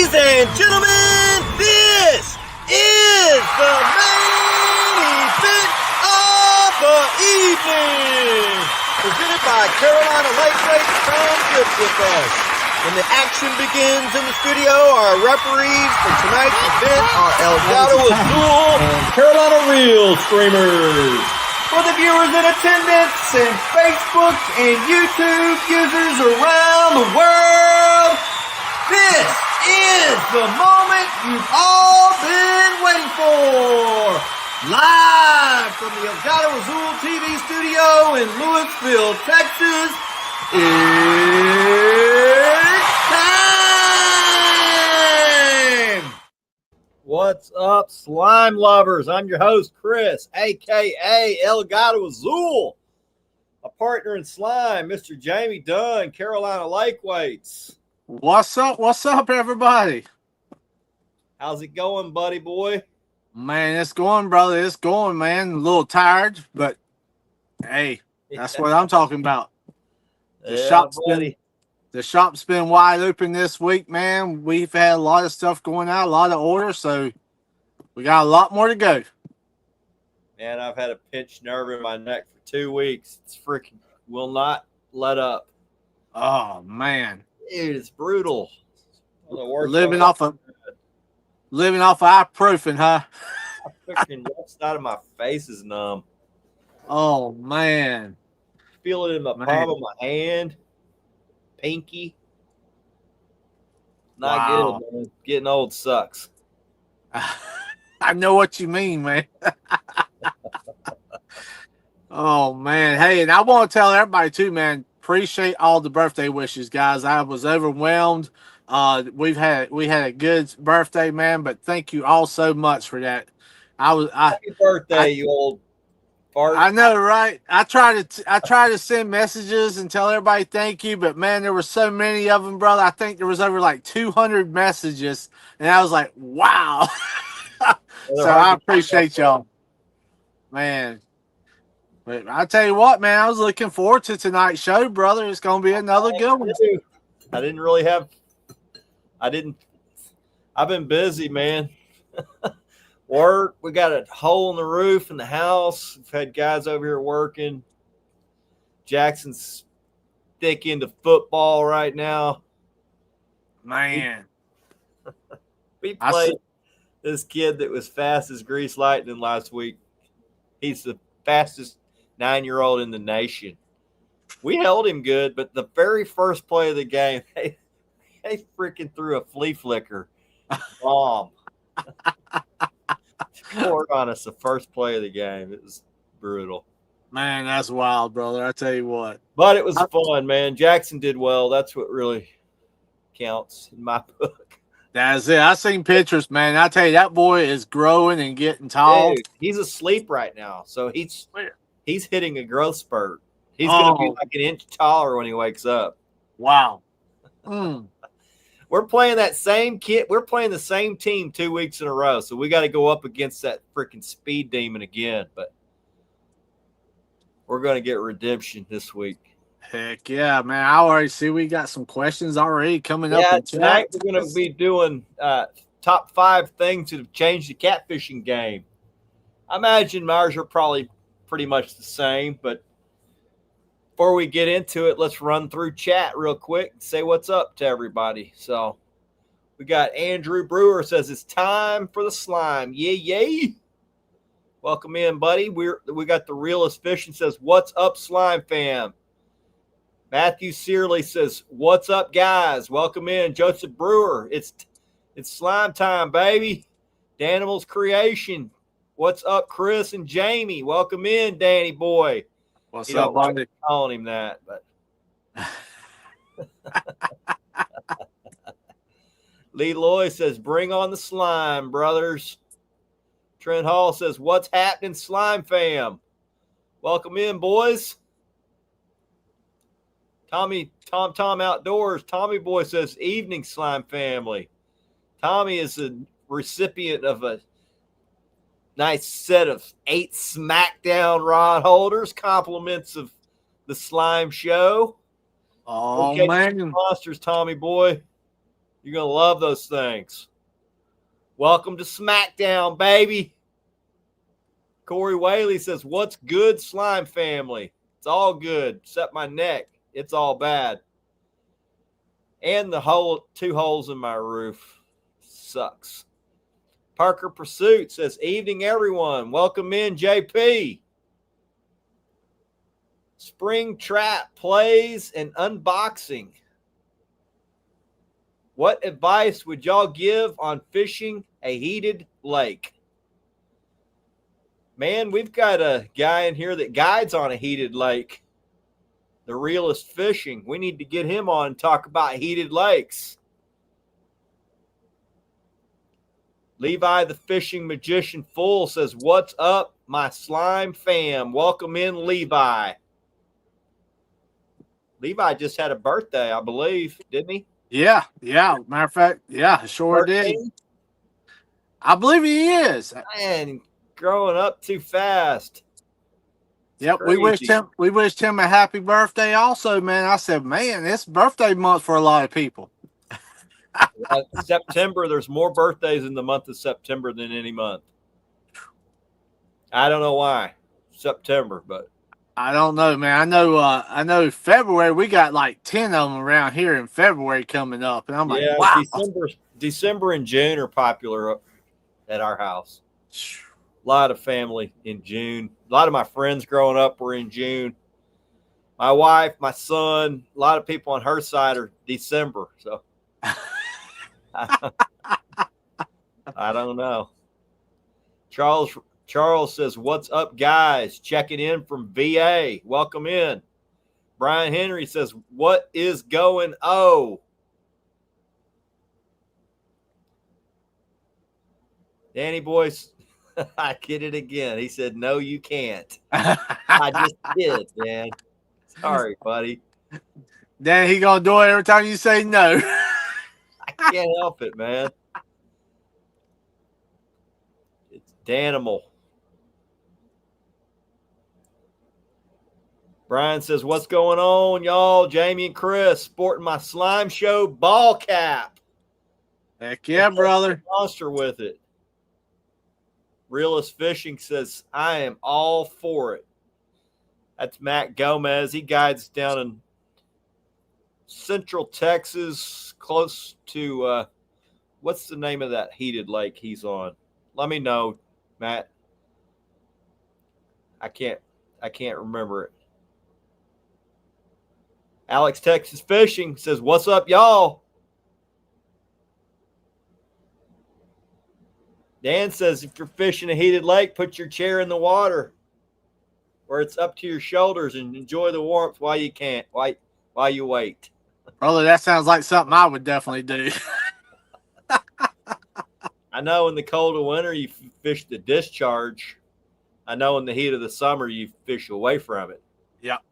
Ladies and gentlemen, this is the main event of the evening. Presented by Carolina Lightweights. Come get with us. When the action begins in the studio, our referees for tonight's event are Elgato Azul and Carolina Real Streamers. For the viewers in attendance and Facebook and YouTube users around the world, this is the moment you've all been waiting for. Live from the Elgato Azul TV studio in Louisville, Texas, it's time! What's up, slime lovers? I'm your host, Chris, a.k.a. Elgato Azul. A partner in slime, Mr. Jamie Dunn, Carolina Lightweights. What's up, everybody? How's it going, buddy boy? Man, it's going, brother. It's going, man. A little tired, but hey, that's what I'm talking about. The shop's been wide open this week, man. We've had a lot of stuff going out, a lot of orders, so we got a lot more to go. Man, I've had a pinched nerve in my neck for 2 weeks. It's freaking will not let up. Oh man, Dude, it's brutal. Living off of ibuprofen, huh? The freaking left side of my face is numb. Oh man. Feel it in the palm of my hand, pinky. Not good, man. Getting old sucks. I know what you mean, man. Oh man. Hey, and I want to tell everybody too, man. Appreciate all the birthday wishes, guys. I was overwhelmed. We had a good birthday, man, but thank you all so much for that. Happy birthday, you old fart. I know, right? I try to send messages and tell everybody thank you, but man, there were so many of them, brother. I think there was over like 200 messages, and I was like, wow. So I appreciate y'all, man. But I tell you what, man, I was looking forward to tonight's show, brother. It's gonna be another good one. I've been busy, man. Work. We got a hole in the roof in the house. We've had guys over here working. Jackson's thick into football right now. Man. We played this kid that was fast as grease lightning last week. He's the fastest 9-year-old in the nation. We held him good, but the very first play of the game, they freaking threw a flea flicker bomb. Scored on us the first play of the game. It was brutal. Man, that's wild, brother. I tell you what. But it was fun, man. Jackson did well. That's what really counts in my book. That's it. I seen pictures, man. I tell you, that boy is growing and getting tall. Dude, he's asleep right now, so he's hitting a growth spurt. He's going to be like an inch taller when he wakes up. Wow. We're playing that same kid. We're playing the same team 2 weeks in a row, so we got to go up against that freaking speed demon again. But we're going to get redemption this week. Heck yeah, man. I already see we got some questions already coming up. Yeah, tonight we're going to be doing top 5 things that have changed the catfishing game. I imagine ours are probably pretty much the same, but before we get into it, let's run through chat real quick and say what's up to everybody. So we got Andrew Brewer says it's time for the slime. Yay. Welcome in, buddy. We got the realest fish and says, what's up, slime fam? Matthew Searley says, what's up, guys? Welcome in. Joseph Brewer. It's slime time, baby. Danimal's Creation. What's up, Chris and Jamie? Welcome in, Danny boy. What's up, buddy? Calling him that, but Lee Loy says, bring on the slime, brothers. Trent Hall says, what's happening, slime fam? Welcome in, boys. Tom Outdoors. Tommy Boy says, evening, slime family. Tommy is a recipient of a nice set of 8 SmackDown rod holders, compliments of the Slime Show. Oh, man. Monsters, Tommy boy. You're going to love those things. Welcome to SmackDown, baby. Corey Whaley says, what's good, Slime family? It's all good, except my neck. It's all bad. And the 2 holes in my roof. Sucks. Parker Pursuit says, evening, everyone. Welcome in, JP. Spring Trap plays and unboxing. What advice would y'all give on fishing a heated lake? Man, we've got a guy in here that guides on a heated lake. The Realist Fishing. We need to get him on and talk about heated lakes. Levi the Fishing Magician Fool says, what's up, my slime fam? Welcome in, Levi. Levi just had a birthday, I believe, didn't he? Yeah. Matter of fact, yeah, sure 13? Did. I believe he is. Man, growing up too fast. Yep, we wished him a happy birthday also, man. I said, man, it's birthday month for a lot of people. September, there's more birthdays in the month of September than any month. I don't know why. September, but I don't know, man. I know February, we got like 10 of them around here in February coming up. And I'm like, wow. December and June are popular at our house. A lot of family in June. A lot of my friends growing up were in June. My wife, my son, a lot of people on her side are December. So I don't know. Charles says, what's up, guys? Checking in from VA. Welcome in. Brian Henry says, what is going on? Danny Boyce, I get it again. He said, no, you can't. I just did, man. Sorry, buddy. Then he going to do it every time you say no. I can't help it, man. It's Danimal. Brian says, what's going on, y'all? Jamie and Chris sporting my Slime Show ball cap. Heck yeah, brother. Monster with it. Realist Fishing says, I am all for it. That's Matt Gomez. He guides down in Central Texas, close to, what's the name of that heated lake he's on? Let me know, Matt. I can't remember it. Alex Texas Fishing says, what's up, y'all? Dan says, if you're fishing a heated lake, put your chair in the water where it's up to your shoulders and enjoy the warmth while you wait. Brother, that sounds like something I would definitely do. I know in the cold of winter, you fish the discharge. I know in the heat of the summer, you fish away from it. Yep.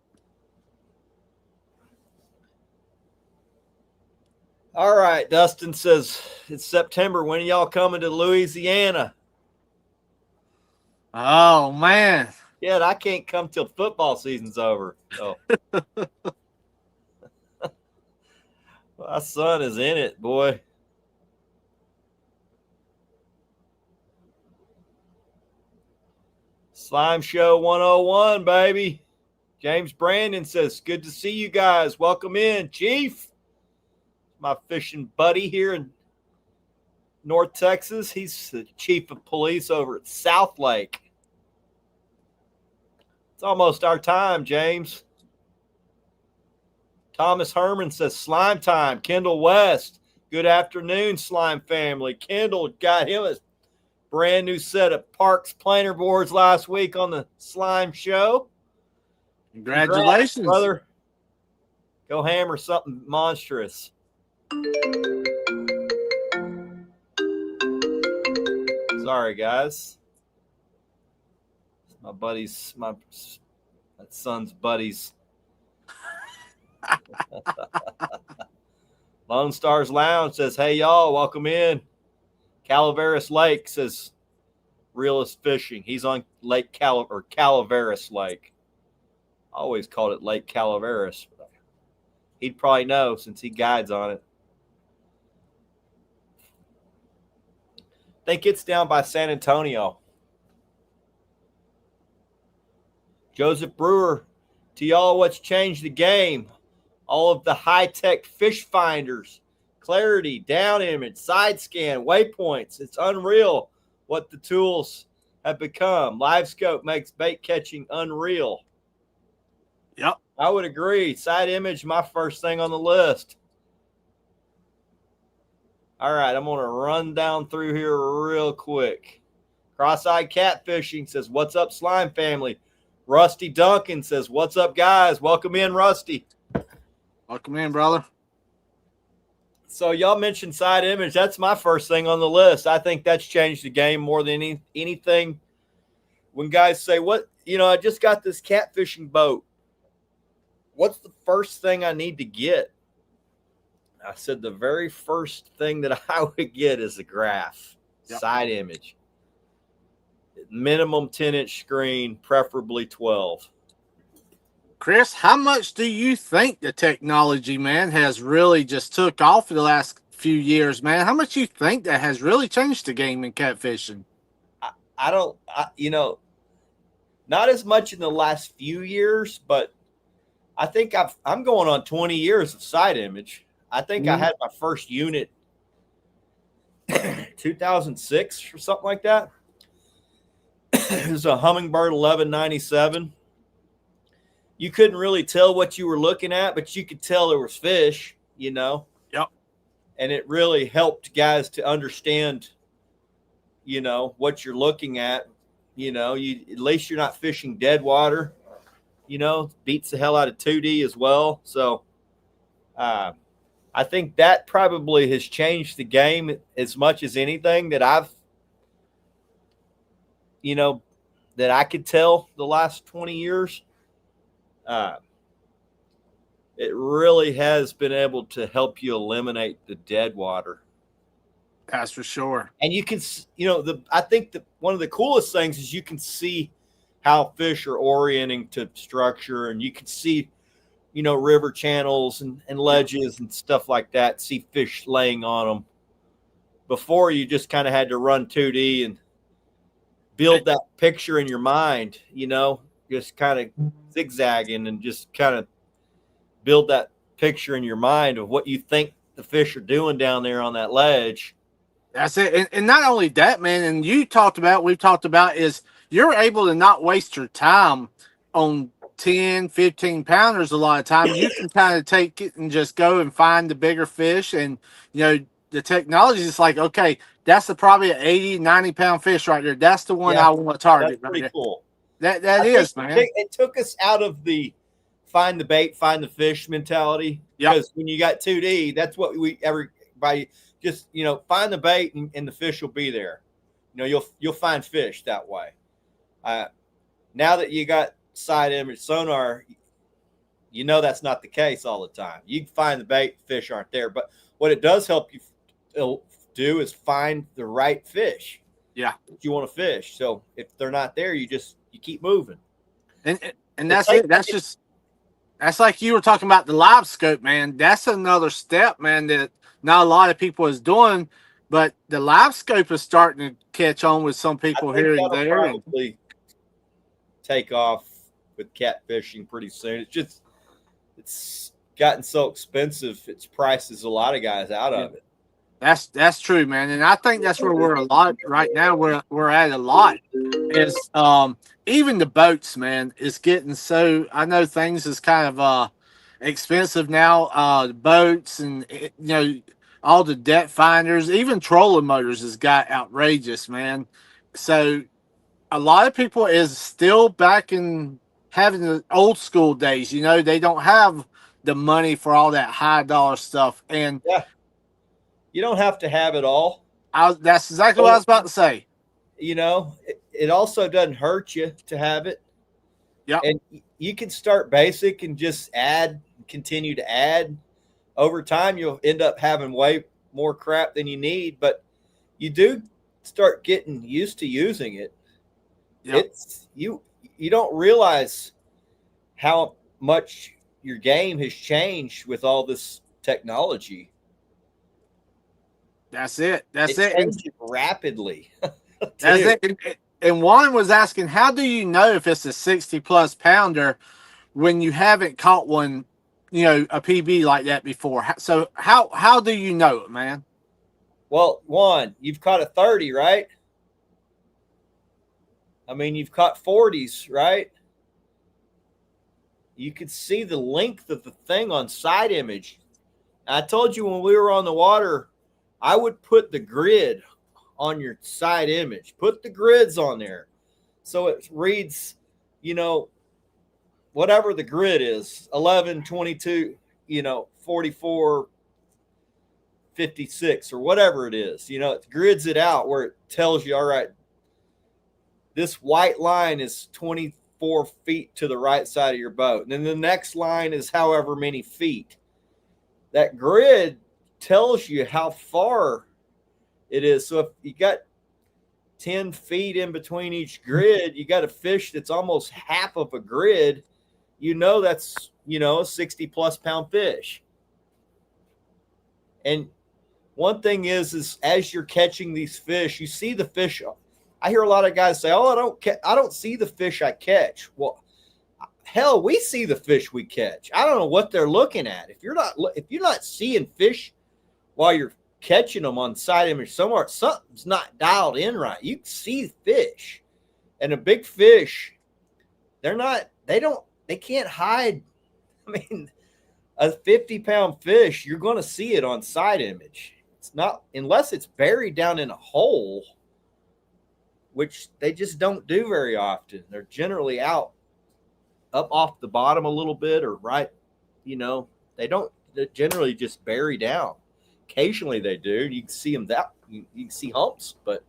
All right, Dustin says, it's September. When are y'all coming to Louisiana? Oh, man. Yeah, I can't come till football season's over. So. My son is in it, boy. Slime Show 101, baby. James Brandon says, good to see you guys. Welcome in, Chief. My fishing buddy here in North Texas. He's the chief of police over at South Lake. It's almost our time, James. Thomas Herman says, slime time. Kendall West, good afternoon, slime family. Kendall got him a brand new set of Parks planer boards last week on the Slime Show. Congratulations, congrats, brother. Go hammer something monstrous. Sorry, guys. My buddies, my son's buddies. Lone Stars Lounge says, hey, y'all, welcome in. Calaveras Lake says, Realist Fishing. He's on Lake Calaveras Lake. I always called it Lake Calaveras. He'd probably know since he guides on it. think it's down by San Antonio. Joseph Brewer, to y'all, what's changed the game? All of the high-tech fish finders, clarity, down image, side scan, waypoints. It's unreal what the tools have become. Live scope makes bait catching unreal. Yep. I would agree. Side image, my first thing on the list. All right, I'm going to run down through here real quick. Cross-eyed catfishing says, what's up, slime family? Rusty Duncan says, what's up, guys? Welcome in, Rusty. Welcome in, brother. So y'all mentioned side image. That's my first thing on the list. I think that's changed the game more than anything. When guys say, I just got this catfishing boat. What's the first thing I need to get? I said the very first thing that I would get is a graph, side image. Minimum 10-inch screen, preferably 12. Chris, how much do you think the technology, man, has really just took off in the last few years, man? How much you think that has really changed the game in catfishing? Not as much in the last few years, but I think I'm going on 20 years of side image. I think I had my first unit 2006 or something like that. It was a Humminbird 1197. You couldn't really tell what you were looking at, but you could tell there was fish, Yep. And it really helped guys to understand, what you're looking at. At least you're not fishing dead water. Beats the hell out of 2D as well. So I think that probably has changed the game as much as anything that that I could tell the last 20 years. It really has been able to help you eliminate the dead water. That's for sure. And you can, I think that one of the coolest things is you can see how fish are orienting to structure, and you can see, river channels and ledges and stuff like that, see fish laying on them. Before, you just kind of had to run 2D and build that picture in your mind, just kind of zigzagging and just kind of build that picture in your mind of what you think the fish are doing down there on that ledge. That's it. And not only that, man, and we've talked about is you're able to not waste your time on 10, 15 pounders a lot of time. You can kind of take it and just go and find the bigger fish. And, the technology is like, okay, that's probably an 80, 90-pound fish right there. That's the one I want to target. That's pretty cool. That is, man. It took us out of the find the bait, find the fish mentality. Because when you got 2D, that's what everybody just, find the bait and the fish will be there. You'll find fish that way. Now that you got side image sonar, that's not the case all the time. You can find the bait, fish aren't there. But what it does help you do is find the right fish. Yeah, that you want to fish. So if they're not there, you keep moving. And that's it. That's like you were talking about the live scope, man. That's another step, man, that not a lot of people is doing, but the live scope is starting to catch on with some people here and there. Probably take off with catfishing pretty soon. It's gotten so expensive. Its prices a lot of guys out of it. That's true, man. And I think that's where we're a lot right now. We're at a lot is even the boats, man, is getting so. I know things is kind of expensive now. The boats and all the depth finders, even trolling motors has got outrageous, man. So a lot of people is still back in having the old school days. They don't have the money for all that high dollar stuff. And you don't have to have it all. That's exactly what I was about to say. It also doesn't hurt you to have it. Yeah. And you can start basic and just continue to add. Over time, you'll end up having way more crap than you need, but you do start getting used to using it. Yep. You don't realize how much your game has changed with all this technology. That's it. That's It it. changes rapidly. That's it. And Juan was asking, how do you know if it's a 60-plus pounder when you haven't caught one, a PB like that before? So how do you know it, man? Well, Juan, you've caught a 30, right? I mean, you've caught 40s, right? You could see the length of the thing on side image. I told you when we were on the water, I would put the grid on your side image. Put the grids on there. So it reads, whatever the grid is, 11, 22, 44, 56, or whatever it is. It grids it out where it tells you, all right, this white line is 24 feet to the right side of your boat. And then the next line is however many feet. That grid tells you how far it is. So if you got 10 feet in between each grid, you got a fish that's almost half of a grid, that's, a 60-plus pound fish. And one thing is as you're catching these fish, you see the fish. I hear a lot of guys say, "Oh, I don't see the fish I catch." Well, hell, we see the fish we catch. I don't know what they're looking at. If you're not seeing fish while you're catching them on side image somewhere, something's not dialed in right. You can see fish, and a big fish, they can't hide. I mean, a 50-pound fish, you're going to see it on side image. It's not, unless it's buried down in a hole, which they just don't do very often. They're generally out up off the bottom a little bit, or right, they generally just bury down. Occasionally they do. You can see them you can see humps, but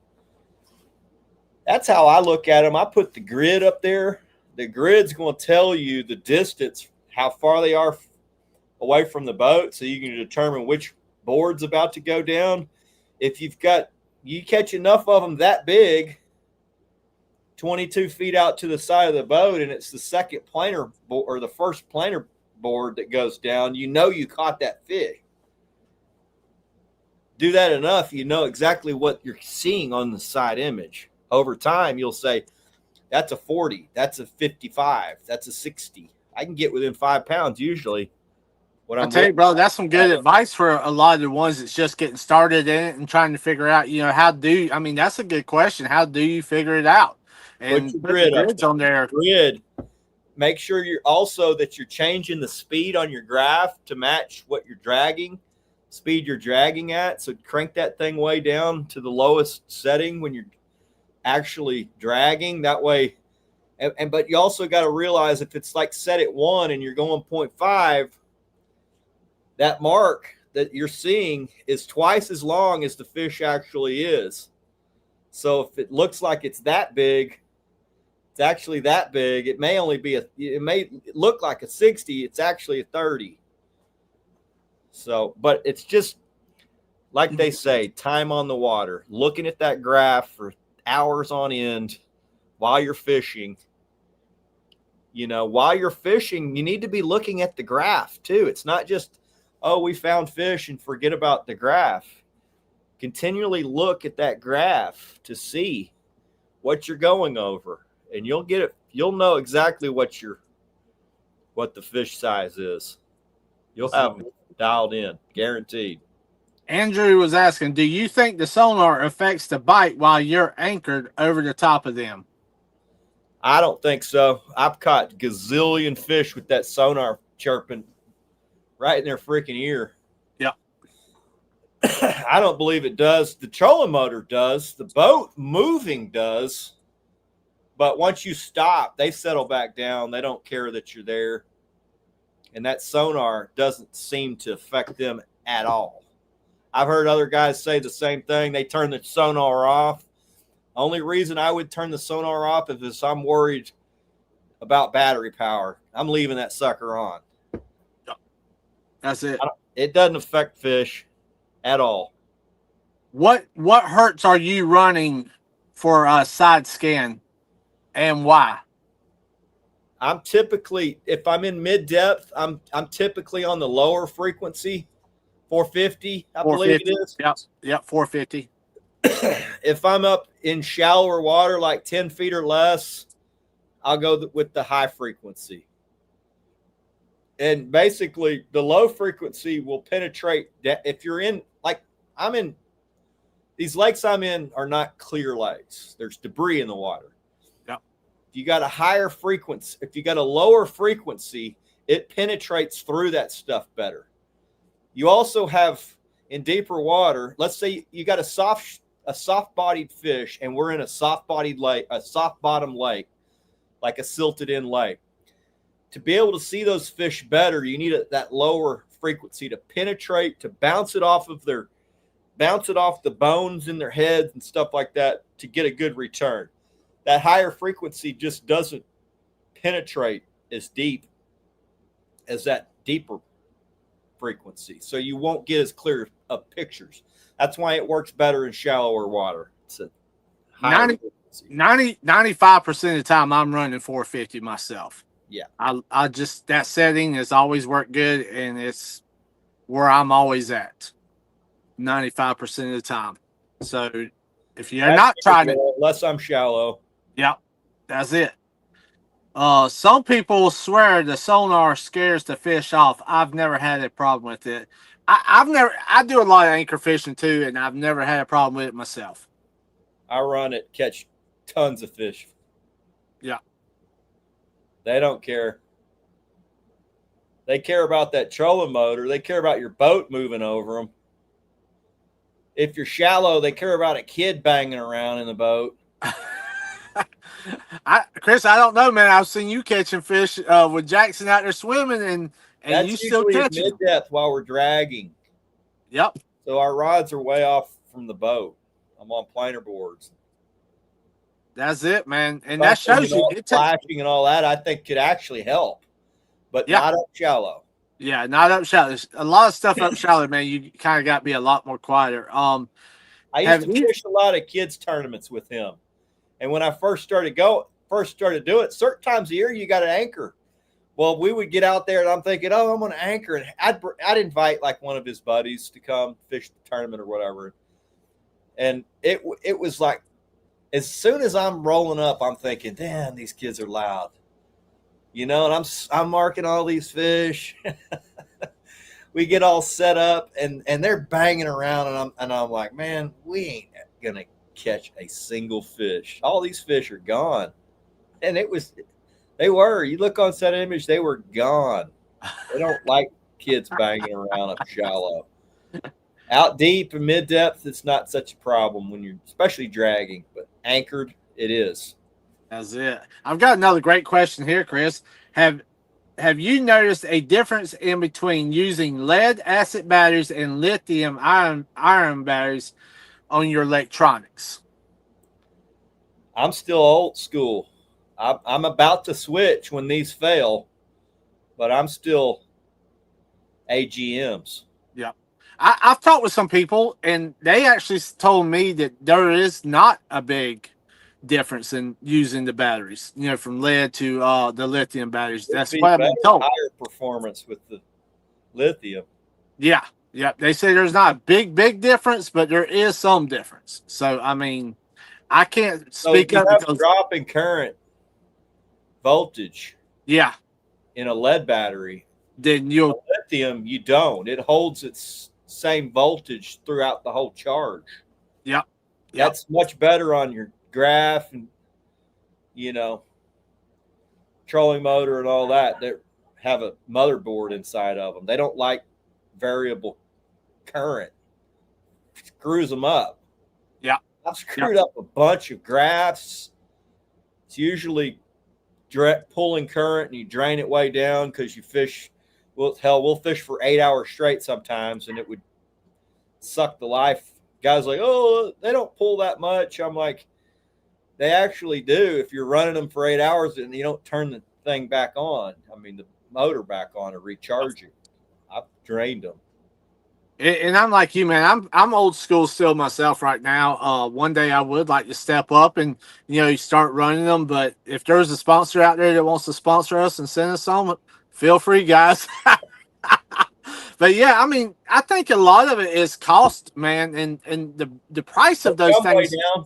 that's how I look at them. I put the grid up there. The grid's going to tell you the distance, how far they are away from the boat, so you can determine which board's about to go down. If you catch enough of them that big, 22 feet out to the side of the boat, and it's the second planer or the first planer board that goes down, you caught that fish. Do that enough, you know exactly what you're seeing on the side image. Over time, you'll say, that's a 40, that's a 55, that's a 60. I can get within 5 pounds usually. I tell you, bro, that's some good advice for a lot of the ones that's just getting started in it and trying to figure out, that's a good question. How do you figure it out? And put the grids on there. Grid. Make sure that you're changing the speed on your graph to match what you're dragging, speed you're dragging at. So crank that thing way down to the lowest setting when you're actually dragging. That way, but you also got to realize if it's like set at 1 and you're going 0.5, that mark that you're seeing is twice as long as the fish actually is. So if it looks like it's that big, it's actually that big. It may look like a 60. It's actually a 30. So, but it's just like they say, time on the water, looking at that graph for hours on end while you're fishing. While you're fishing, you need to be looking at the graph too. It's not just, oh, we found fish and forget about the graph. Continually look at that graph to see what you're going over, and you'll get it. You'll know exactly what the fish size is. You'll have it dialed in, guaranteed. Andrew was asking, do you think the sonar affects the bite while you're anchored over the top of them? I don't think so. I've caught gazillion fish with that sonar chirping right in their freaking ear. Yeah. I don't believe it does. The trolling motor does. The boat moving does. But once you stop, they settle back down. They don't care that you're there. And that sonar doesn't seem to affect them at all. I've heard other guys say the same thing. They turn the sonar off. Only reason I would turn the sonar off is if I'm worried about battery power. I'm leaving that sucker on. That's it. It doesn't affect fish at all. What hertz are you running for a side scan, and why? I'm typically, if I'm in mid depth, I'm typically on the lower frequency 450, I believe 450. it is. Yep, 450. If I'm up in shallower water, like 10 feet or less, I'll go with the high frequency. And basically, the low frequency will penetrate. If you're in, like, I'm in, these lakes I'm in are not clear lakes. There's debris in the water. Yep. If you got a higher frequency, if you got a lower frequency, it penetrates through that stuff better. You also have, in deeper water, let's say you got a soft-bodied fish, and we're in a soft-bodied lake, a soft-bottom lake, like a silted-in lake. To be able to see those fish better, you need that lower frequency to penetrate, to bounce it off the bones in their heads and stuff like that to get a good return. That higher frequency just doesn't penetrate as deep as that deeper frequency. So you won't get as clear of pictures. That's why it works better in shallower water. It's a higher 95% of the time I'm running 450 myself. Yeah. I just, that setting has always worked good, and it's where I'm always at 95% of the time. So if you're not trying to, unless I'm shallow. Yeah, that's it. Some people swear the sonar scares the fish off. I've never had a problem with it. I do a lot of anchor fishing too, and I've never had a problem with it myself. I run it, catch tons of fish. Yeah. They don't care. They care about that trolling motor. They care about your boat moving over them. If you're shallow, they care about a kid banging around in the boat. Chris, I don't know, man. I've seen you catching fish with Jackson out there swimming, and that's you still catching mid-depth while we're dragging. Yep. So our rods are way off from the boat. I'm on planer boards. That's it, man. And that shows you. Flashing and all that, I think, could actually help. But not up shallow. Yeah, not up shallow. There's a lot of stuff up shallow, man. You kind of got to be a lot more quieter. I used to fish a lot of kids tournaments with him. And when I first started doing it, certain times of year, you got to anchor. Well, we would get out there, and I'm thinking, oh, I'm going to anchor. And I'd invite, like, one of his buddies to come fish the tournament or whatever. And it was like, as soon as I'm rolling up, I'm thinking, damn, these kids are loud. You know, and I'm marking all these fish. We get all set up, and they're banging around, and I'm like, man, we ain't going to catch a single fish. All these fish are gone. And they were. You look on set image, they were gone. They don't like kids banging around up shallow. Out deep and mid-depth, it's not such a problem when you're especially dragging, but anchored, it is. That's it. I've got another great question here, Chris. Have you noticed a difference in between using lead acid batteries and lithium iron batteries on your electronics? I'm still old school. I'm about to switch when these fail, but I'm still AGMs. Yeah. I've talked with some people, and they actually told me that there is not a big difference in using the batteries, you know, from lead to the lithium batteries. That's what I've been told. Higher performance with the lithium. Yeah. They say there's not a big difference, but there is some difference. So, I mean, I can't speak up because drop in current voltage. Yeah. In a lead battery. Then lithium, you don't. It holds its same voltage throughout the whole charge. Yep. That's much better on your graph and, you know, trolling motor and all that. They have a motherboard inside of them. They don't like variable current. It screws them up. Yeah. I've screwed up a bunch of graphs. It's usually pulling current, and you drain it way down because you fish. Well, hell, we'll fish for 8 hours straight sometimes, and it would suck the life. Guys like, oh, they don't pull that much. I'm like, they actually do if you're running them for 8 hours and you don't turn the thing back on. I mean, the motor back on to recharge it. I've drained them. And I'm like you, man. I'm old school still myself right now. One day I would like to step up and, you know, you start running them. But if there's a sponsor out there that wants to sponsor us and send us some, feel free, guys. But yeah, I mean, I think a lot of it is cost, man, and the price of those Come way things. down.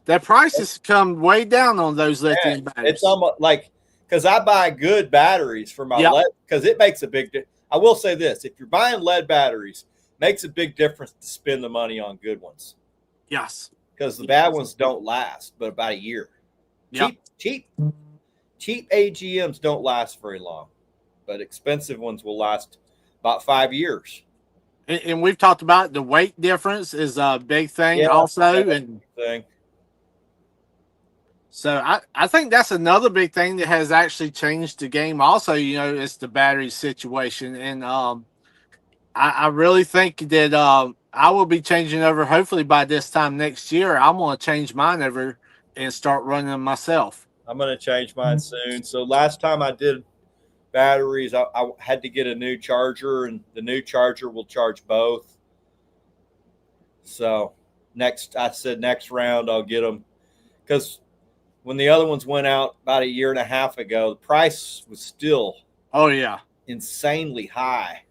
The prices come way down on those lithium Yeah, batteries. it's almost like because I buy good batteries for my Yep. lead because it makes a big. I will say this: if you're buying lead batteries, makes a big difference to spend the money on good ones. Yes. Because the bad ones don't last but about a year. Yep. Cheap AGMs don't last very long, but expensive ones will last about 5 years. And we've talked about the weight difference is a big thing also. And thing. so I think that's another big thing that has actually changed the game also, it's the battery situation. And I really think that I will be changing over hopefully by this time next year. I'm going to change mine over and start running them myself. I'm going to change mine soon. So last time I did batteries, I had to get a new charger, and the new charger will charge both. So I said next round I'll get them, because when the other ones went out about a year and a half ago, the price was still insanely high,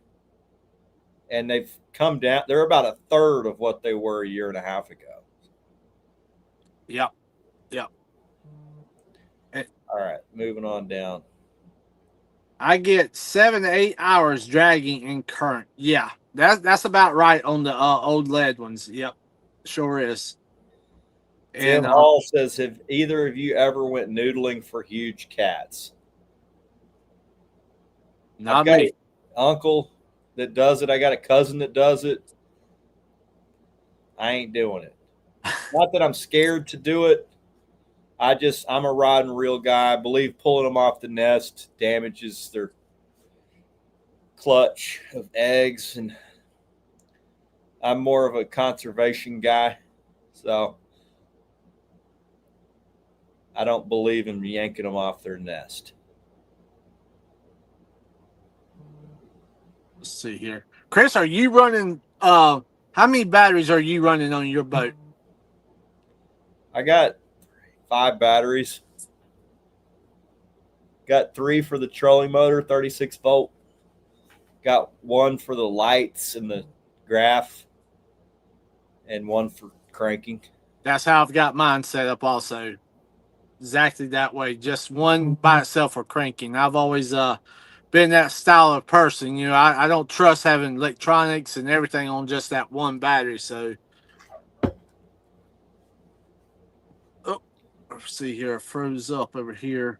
and they've come down. They're about a third of what they were a year and a half ago. Yep. All right, moving on down. I get 7 to 8 hours dragging in current. Yeah, that's about right on the old lead ones. Yep, sure is. Tim Hall says, have either of you ever went noodling for huge cats? Not I've got me. an uncle that does it. I got a cousin that does it. I ain't doing it. Not that I'm scared to do it. I'm a rod and reel guy. I believe pulling them off the nest damages their clutch of eggs, and I'm more of a conservation guy, so I don't believe in yanking them off their nest. Let's see here. Chris, are you running how many batteries are you running on your boat? I got 5 batteries. Got 3 for the trolling motor, 36 volt. Got 1 for the lights and the graph, and 1 for cranking. That's how I've got mine set up also. Exactly that way. Just one by itself for cranking. I've always been that style of person. I don't trust having electronics and everything on just that one battery. So, let's see here. I froze up over here.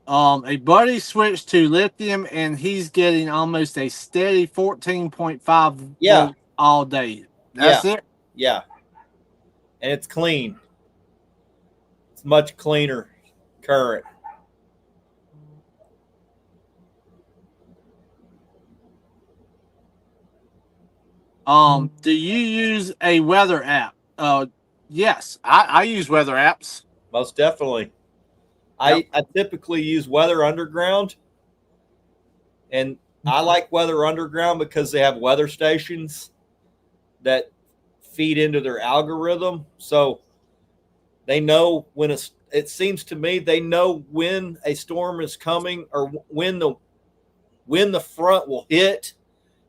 A buddy switched to lithium, and he's getting almost a steady 14.5 volt all day. That's it? Yeah. And it's clean. It's much cleaner current. Do you use a weather app? Yes, I use weather apps. Most definitely. Yep. I typically use Weather Underground, and I like Weather Underground because they have weather stations that feed into their algorithm. So they know when it seems to me they know when a storm is coming, or when the front will hit,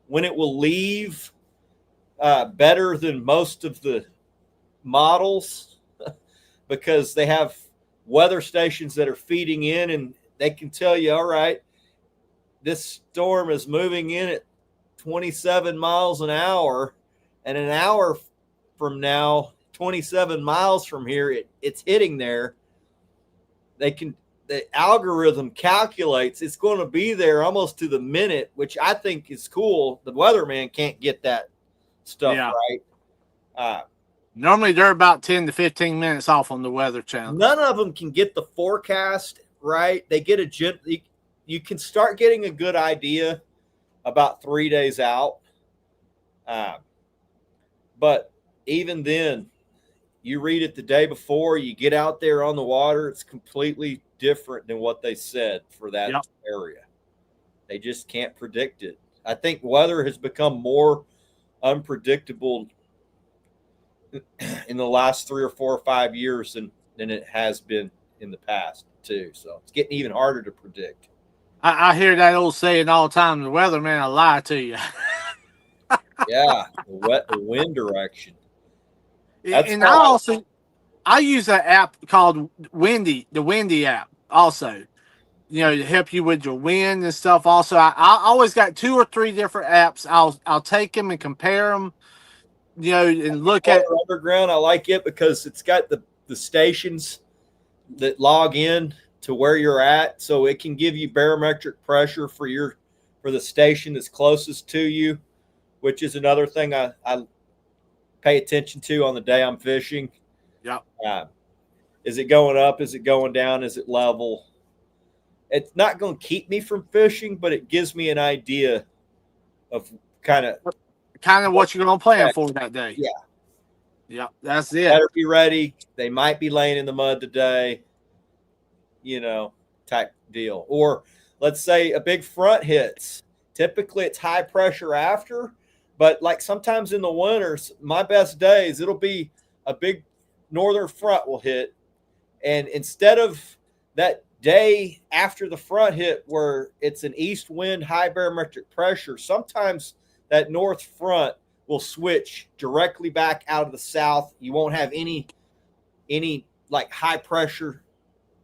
when it will leave, better than most of the models because they have weather stations that are feeding in, and they can tell you, all right, this storm is moving in at 27 miles an hour, and an hour from now, 27 miles from here, it's hitting there. The algorithm calculates it's going to be there almost to the minute, which I think is cool. The weatherman can't get that stuff right. Normally they're about 10 to 15 minutes off on the Weather Channel. None of them can get the forecast right. They get you can start getting a good idea about 3 days out. But even then, you read it the day before, you get out there on the water, it's completely different than what they said for that area. They just can't predict it. I think weather has become more unpredictable in the last 3 or 4 or 5 years than it has been in the past too. So it's getting even harder to predict. I hear that old saying all the time, the weatherman will lie to you. Yeah, the wind direction. That's And why. I use an app called the Windy app also. To help you with your wind and stuff. Also, I always got 2 or 3 different apps. I'll take them and compare them. And look at. Water Underground, I like it because it's got the stations that log in to where you're at, so it can give you barometric pressure for the station that's closest to you, which is another thing I pay attention to on the day I'm fishing. Yeah. Is it going up? Is it going down? Is it level? It's not going to keep me from fishing, but it gives me an idea of kind of what you're going to plan for that day. Yeah. Yeah, that's it. Better be ready. They might be laying in the mud today, type deal. Or let's say a big front hits. Typically it's high pressure after, but like sometimes in the winters, my best days, it'll be a big northern front will hit. And instead of that day after the front hit where it's an east wind, high barometric pressure, sometimes that north front will switch directly back out of the south. You won't have any like high pressure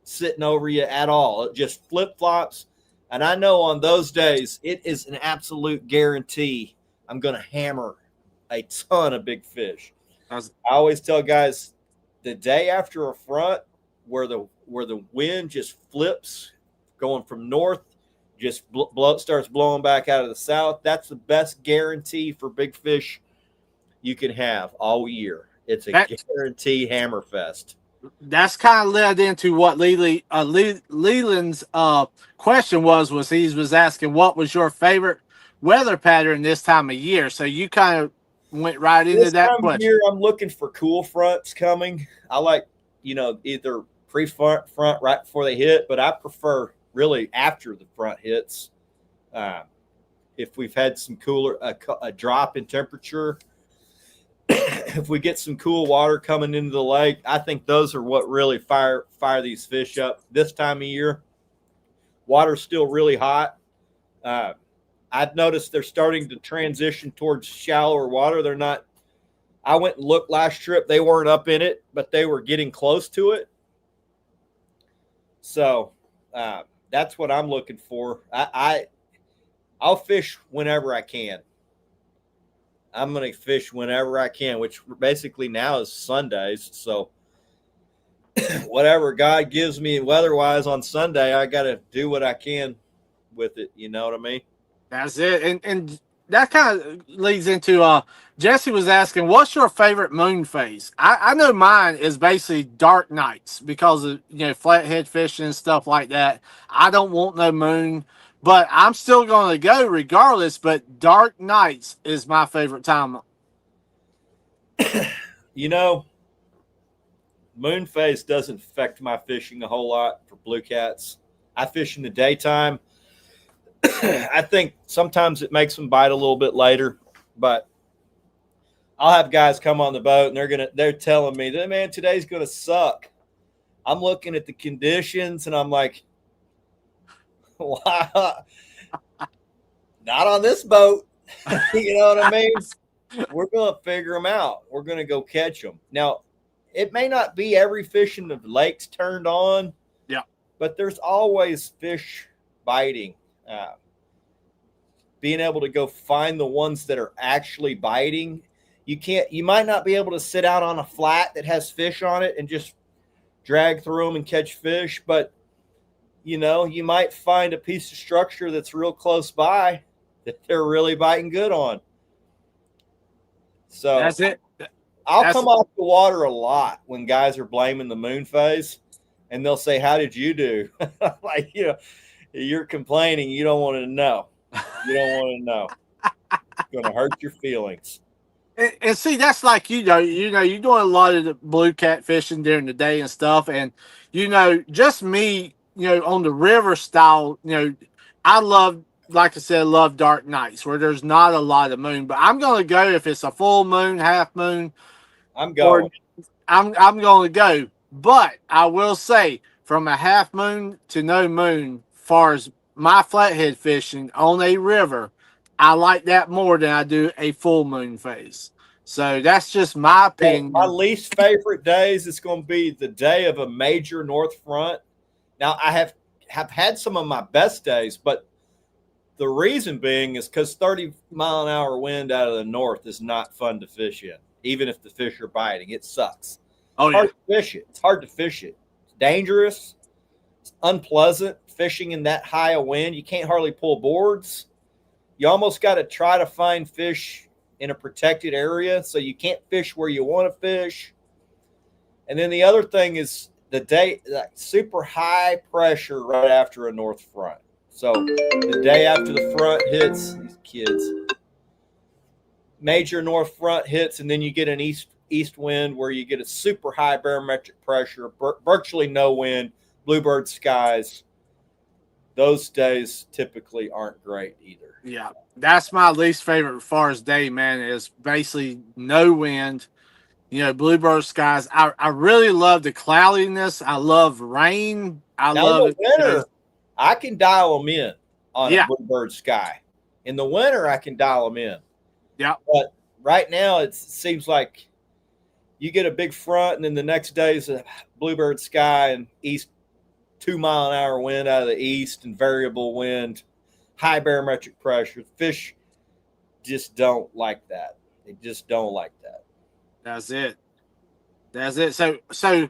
sitting over you at all. It just flip flops. And I know on those days, it is an absolute guarantee I'm going to hammer a ton of big fish. I always tell guys the day after a front where the wind just flips going from north, just starts blowing back out of the south. That's the best guarantee for big fish you can have all year. It's a guarantee hammerfest. That's kind of led into what Leland's question was he was asking what was your favorite weather pattern this time of year. So you kind of went right into that question. This time of year, I'm looking for cool fronts coming. I like, either pre-front right before they hit, but I prefer really after the front hits. If we've had some cooler, a drop in temperature, if we get some cool water coming into the lake, I think those are what really fire these fish up this time of year. Water's still really hot. I've noticed they're starting to transition towards shallower water. They're not. I went and looked last trip. They weren't up in it, but they were getting close to it. So that's what I'm looking for. I'll fish whenever I can. I'm going to fish whenever I can, which basically now is Sundays. So whatever God gives me weather-wise on Sunday, I got to do what I can with it. You know what I mean? That's it. And that kind of leads into Jesse was asking, what's your favorite moon phase? I know mine is basically dark nights because of, flathead fishing and stuff like that. I don't want no moon. But I'm still going to go regardless, but dark nights is my favorite time. Moon phase doesn't affect my fishing a whole lot for blue cats. I fish in the daytime. I think sometimes it makes them bite a little bit later, but I'll have guys come on the boat and they're telling me that, man, today's going to suck. I'm looking at the conditions and I'm like, wow, not on this boat. You know what I mean? We're going to figure them out. We're going to go catch them. Now, it may not be every fish in the lake's turned on. Yeah. But there's always fish biting. Being able to go find the ones that are actually biting. You might not be able to sit out on a flat that has fish on it and just drag through them and catch fish, but you might find a piece of structure that's real close by that they're really biting good on. So that's it. I'll come off the water a lot when guys are blaming the moon phase, and they'll say, "How did you do?" Like, you're complaining. You don't want to know. You don't want to know. It's going to hurt your feelings. And see, that's like you're doing a lot of the blue cat fishing during the day and stuff, and just me. On the river style, I love, like I said, love dark nights where there's not a lot of moon. But I'm going to go if it's a full moon, half moon. I'm going. I'm going to go. But I will say, from a half moon to no moon, far as my flathead fishing on a river, I like that more than I do a full moon phase. So that's just my Well, my opinion. least favorite days is going to be the day of a major north front. Now, I have had some of my best days, but the reason being is because 30-mile-an-hour wind out of the north is not fun to fish in, even if the fish are biting. It sucks. Oh, It's yeah. hard to fish it. It's hard to fish it. It's dangerous. It's unpleasant fishing in that high a wind. You can't hardly pull boards. You almost got to try to find fish in a protected area, so you can't fish where you want to fish. And then the other thing is the day, like super high pressure right after a north front. So the day after the front hits, these kids, major north front hits, and then you get an east wind where you get a super high barometric pressure, virtually no wind, bluebird skies. Those days typically aren't great either. Yeah. That's my least favorite as far as day, man, is basically no wind, bluebird skies. I really love the cloudiness. I love rain. I Now in love the it. winter, I can dial them in on Yeah. a bluebird sky. In the winter, I can dial them in. Yeah. But right now, it seems like you get a big front, and then the next day is a bluebird sky and east 2-mile-an-hour wind out of the east and variable wind, high barometric pressure. Fish just don't like that. They just don't like that. That's it. So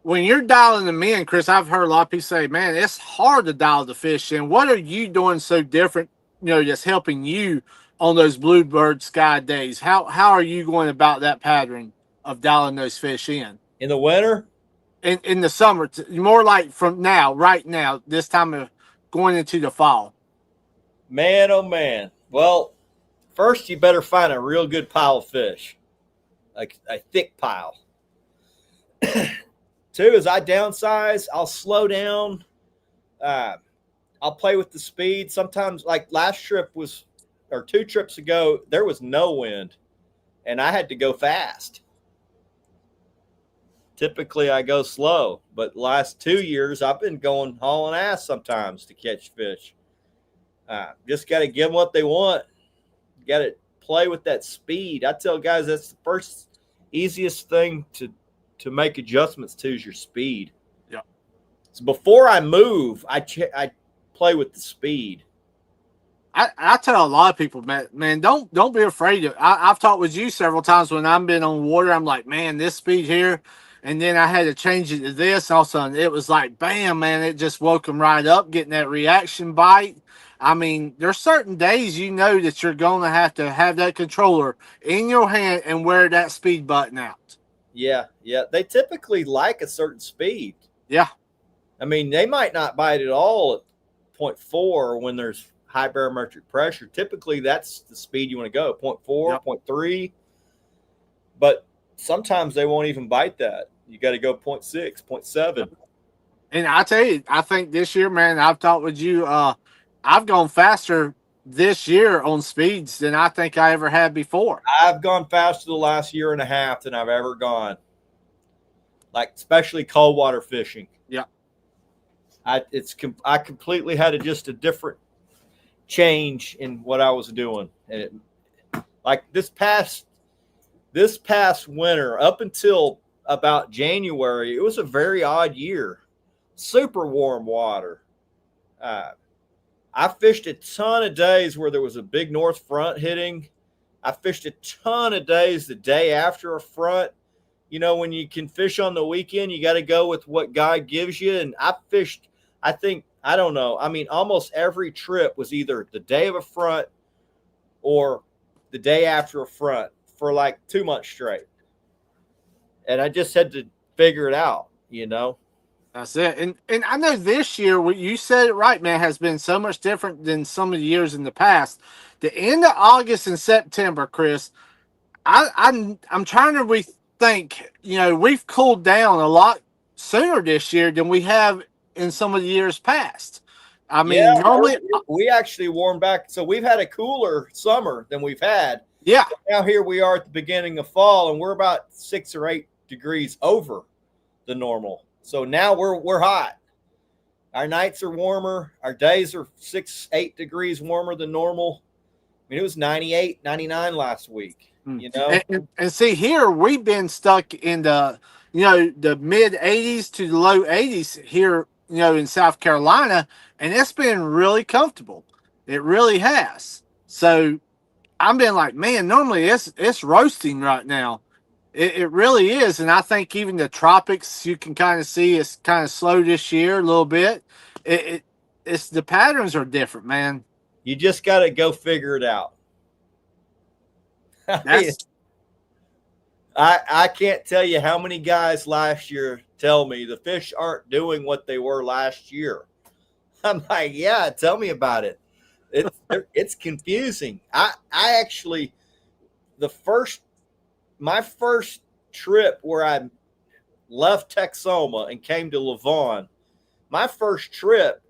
when you're dialing them in, Chris, I've heard a lot of people say, man, it's hard to dial the fish in. What are you doing so different, that's helping you on those bluebird sky days? How are you going about that pattern of dialing those fish in? In the winter? In the summer, more like from now, right now, this time of going into the fall. Man, oh man. Well, first you better find a real good pile of fish, like a thick pile. Two, as I downsize, I'll slow down. I'll play with the speed. Sometimes, like last trip was, or 2 trips ago, there was no wind, and I had to go fast. Typically, I go slow, but last 2 years, I've been going hauling ass sometimes to catch fish. Just got to give them what they want. Got to play with that speed. I tell guys that's the first easiest thing to make adjustments to is your speed. Yeah. So before I move, I play with the speed. I tell a lot of people, man, don't be afraid. I've talked with you several times when I've been on water. I'm like, man, this speed here. And then I had to change it to this. And all of a sudden, it was like, bam, man, it just woke them right up, getting that reaction bite. I mean, there's certain days that you're going to have that controller in your hand and wear that speed button out. Yeah. They typically like a certain speed. Yeah. I mean, they might not bite at all at 0.4 when there's high barometric pressure. Typically, that's the speed you want to go, 0.4, Yep. 0.3. But sometimes they won't even bite that. You got to go 0.6, 0.7. And I tell you, I think this year, man, I've talked with you. I've gone faster this year on speeds than I think I ever had before. I've gone faster the last year and a half than I've ever gone. Like, especially cold water fishing. Yeah. I completely had just a different change in what I was doing. And like this past winter, up until about January, it was a very odd year. Super warm water. I fished a ton of days where there was a big north front hitting. I fished a ton of days the day after a front. When you can fish on the weekend, you got to go with what God gives you. And I fished, almost every trip was either the day of a front or the day after a front for like 2 months straight. And I just had to figure it out, That's it. And I know this year, what you said it right, man, has been so much different than some of the years in the past. The end of August and September, Chris, I'm trying to rethink. We've cooled down a lot sooner this year than we have in some of the years past. I mean, normally we actually warmed back. So we've had a cooler summer than we've had. Yeah. Now here we are at the beginning of fall, and we're about 6 or 8 degrees over the normal. So now we're hot. Our nights are warmer. Our days are 6, 8 degrees warmer than normal. mean, it was 98, 99 last week, you know? And see, here we've been stuck in the mid 80s to the low 80s here, in South Carolina, and it's been really comfortable. It really has. So I've been like, man, normally it's roasting right now. It really is. And I think even the tropics, you can kind of see it's kind of slow this year a little bit. It's the patterns are different, man. You just got to go figure it out. That's I can't tell you how many guys last year tell me the fish aren't doing what they were last year. I'm like, yeah, tell me about it. It's confusing. I actually, my first trip where I left Texoma and came to Lavon, my first trip,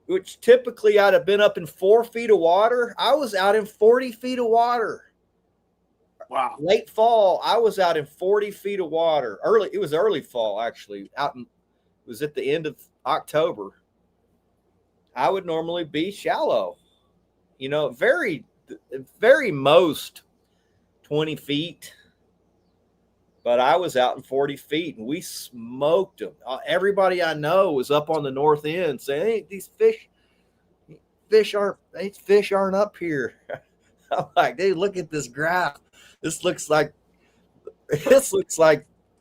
which typically I'd have been up in 4 feet of water, I was out in 40 feet of water. wow. Late fall, I was out in 40 feet of water. It was early fall, actually. It was at the end of October. I would normally be shallow, very, very most 20 feet. But I was out in 40 feet, and we smoked them. Everybody I know was up on the north end saying, hey, these fish aren't up here. I'm like, dude, look at this graph. This looks like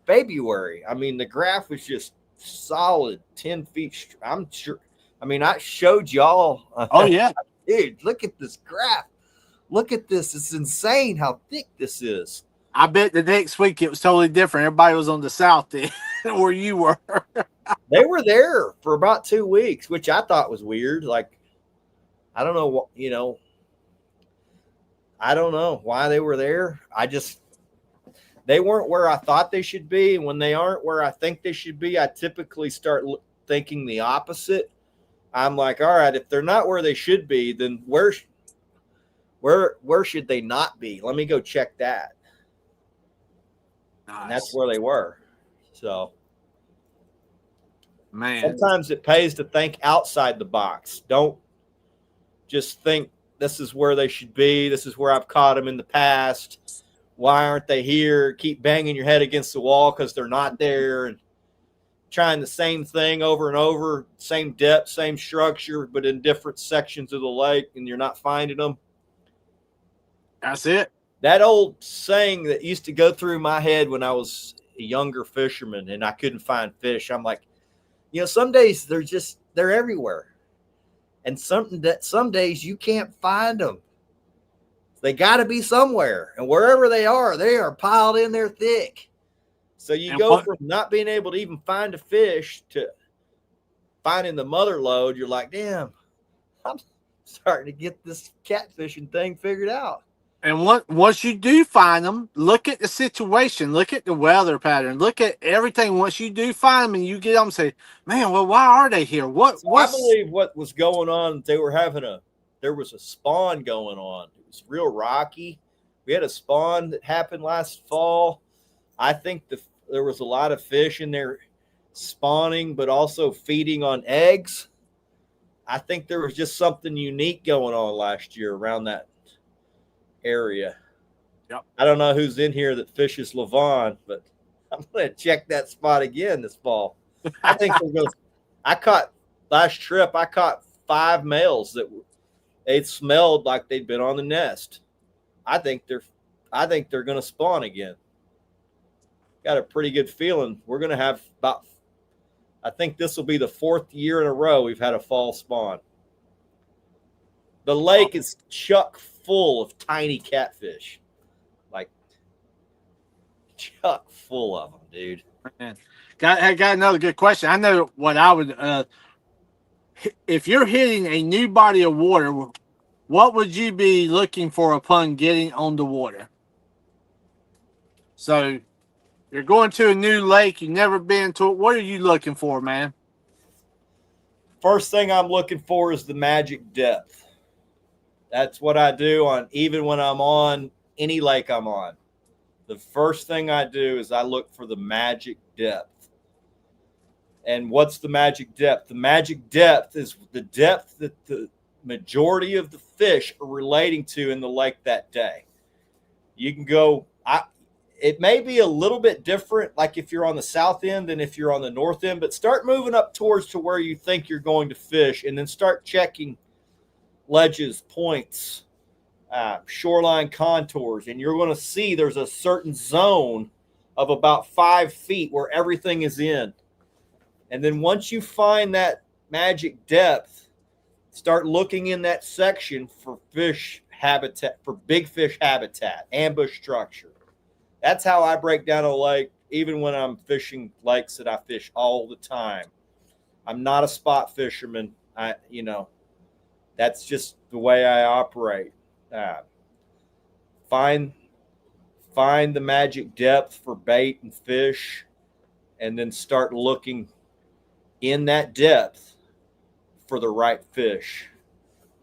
February. I mean, the graph was just solid 10 feet. I'm sure. I mean, I showed y'all. Oh, yeah. Dude, look at this graph. Look at this. It's insane how thick this is. I bet the next week it was totally different. Everybody was on the south end where you were. They were there for about 2 weeks, which I thought was weird. Like, I don't know what, I don't know why they were there. They weren't where I thought they should be. And when they aren't where I think they should be, I typically start thinking the opposite. I'm like, all right, if they're not where they should be, then where should they not be? Let me go check that. Nice. And that's where they were. So, man, sometimes it pays to think outside the box. Don't just think this is where they should be. This is where I've caught them in the past. Why aren't they here? Keep banging your head against the wall because they're not there, and trying the same thing over and over, same depth, same structure, but in different sections of the lake, and you're not finding them. That's it. That old saying that used to go through my head when I was a younger fisherman and I couldn't find fish. I'm like, some days they're everywhere. And some days you can't find them. They got to be somewhere. And wherever they are piled in there thick. So you go from not being able to even find a fish to finding the mother lode. You're like, damn, I'm starting to get this catfishing thing figured out. And once you do find them, look at the situation, look at the weather pattern, look at everything. Once you do find them and you get them and say, man, well, why are they here? I believe what was going on, there was a spawn going on. It was real rocky. We had a spawn that happened last fall. I think there was a lot of fish in there spawning, but also feeding on eggs. I think there was just something unique going on last year around that area. Yep. I don't know who's in here that fishes Lavon, but I'm going to check that spot again this fall. I think last trip, I caught 5 males that they smelled like they'd been on the nest. I think they're going to spawn again. Got a pretty good feeling. We're going to have I think this will be the 4th year in a row we've had a fall spawn. The lake is chock full of tiny catfish. Like, chock full of them, dude. Man. I got another good question. I know what I would, if you're hitting a new body of water, what would you be looking for upon getting on the water? So you're going to a new lake, you've never been to it. What are you looking for, man? First thing I'm looking for is the magic depth. That's what I do even when I'm on any lake I'm on. The first thing I do is I look for the magic depth. And what's the magic depth? The magic depth is the depth that the majority of the fish are relating to in the lake that day. You can go, it may be a little bit different, like if you're on the south end than if you're on the north end, but start moving up towards to where you think you're going to fish, and then start checking ledges, points, shoreline contours, and you're going to see there's a certain zone of about 5 feet where everything is in. And then once you find that magic depth, start looking in that section for fish habitat, for big fish habitat, ambush structure. That's how I break down a lake, even when I'm fishing lakes that I fish all the time. I'm not a spot fisherman. That's just the way I operate. Find the magic depth for bait and fish, and then start looking in that depth for the right fish.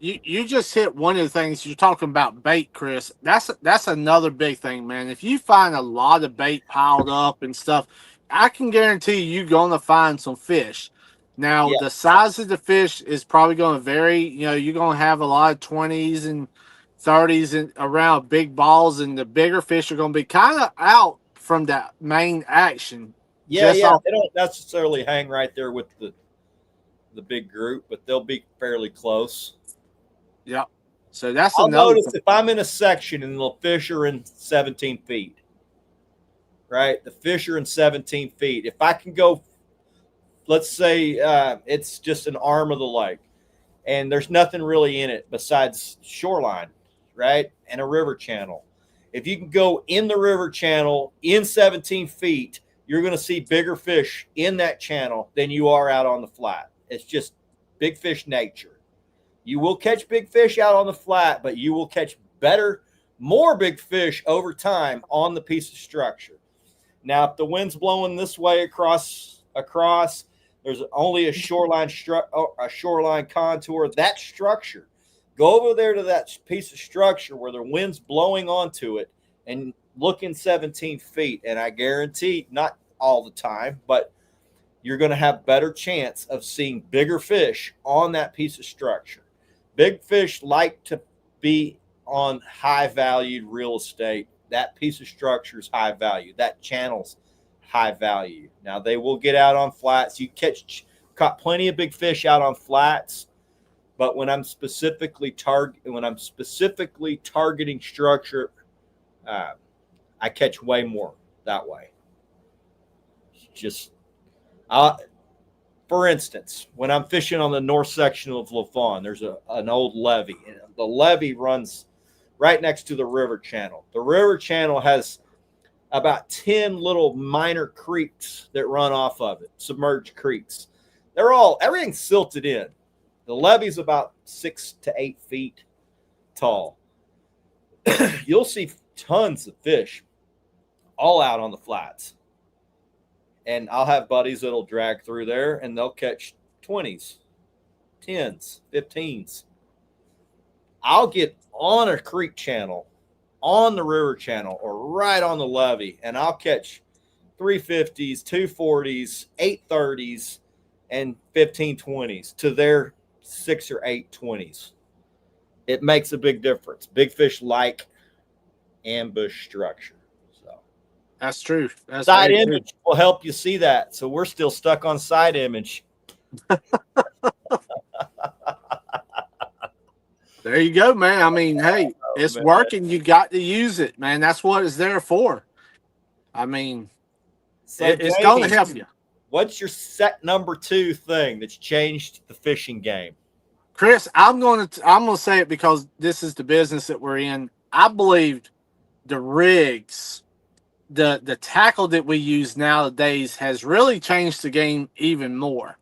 You just hit one of the things you're talking about, bait, Chris. That's another big thing, man. If you find a lot of bait piled up and stuff, I can guarantee you're going to find some fish. Now, the size of the fish is probably going to vary. You're going to have a lot of 20s and 30s and around big balls, and the bigger fish are going to be kind of out from that main action. They don't necessarily hang right there with the big group, but they'll be fairly close. Yep. So that's I'll another notice thing. if I'm in a section and the fish are in 17 feet, right? The fish are in 17 feet. If I can go, let's say it's just an arm of the lake and there's nothing really in it besides shoreline, right? And a river channel. If you can go in the river channel in 17 feet, you're going to see bigger fish in that channel than you are out on the flat. It's just big fish nature. You will catch big fish out on the flat, but you will catch more big fish over time on the piece of structure. Now, if the wind's blowing this way across, there's only a shoreline contour. That structure, go over there to that piece of structure where the wind's blowing onto it and look in 17 feet. And I guarantee, not all the time, but you're going to have better chance of seeing bigger fish on that piece of structure. Big fish like to be on high-valued real estate. That piece of structure is high value. That channel's high value. Now, they will get out on flats. You caught plenty of big fish out on flats, but when I'm specifically targeting structure, I catch way more that way. For instance, when I'm fishing on the north section of LaVaughn, there's an old levee. And the levee runs right next to the river channel. The river channel has about 10 little minor creeks that run off of it, submerged creeks. Everything's silted in. The levee's about 6 to 8 feet tall. You'll see tons of fish all out on the flats. And I'll have buddies that'll drag through there and they'll catch 20s, 10s, 15s. I'll get on a creek channel, on the river channel, or right on the levee, and I'll catch 350s, 240s, 830s, and 1520s to their 6 or 8 20s. It makes a big difference. Big fish like ambush structure. So that's true. That's side image will help you see that. So we're still stuck on side image. There you go, man. I mean, hey, it's working. You got to use it, man. That's what it's there for. I mean, so it's going to help you. What's your set number 2 thing that's changed the fishing game? Chris, I'm going to say it because this is the business that we're in. I believe the rigs, the tackle that we use nowadays has really changed the game even more.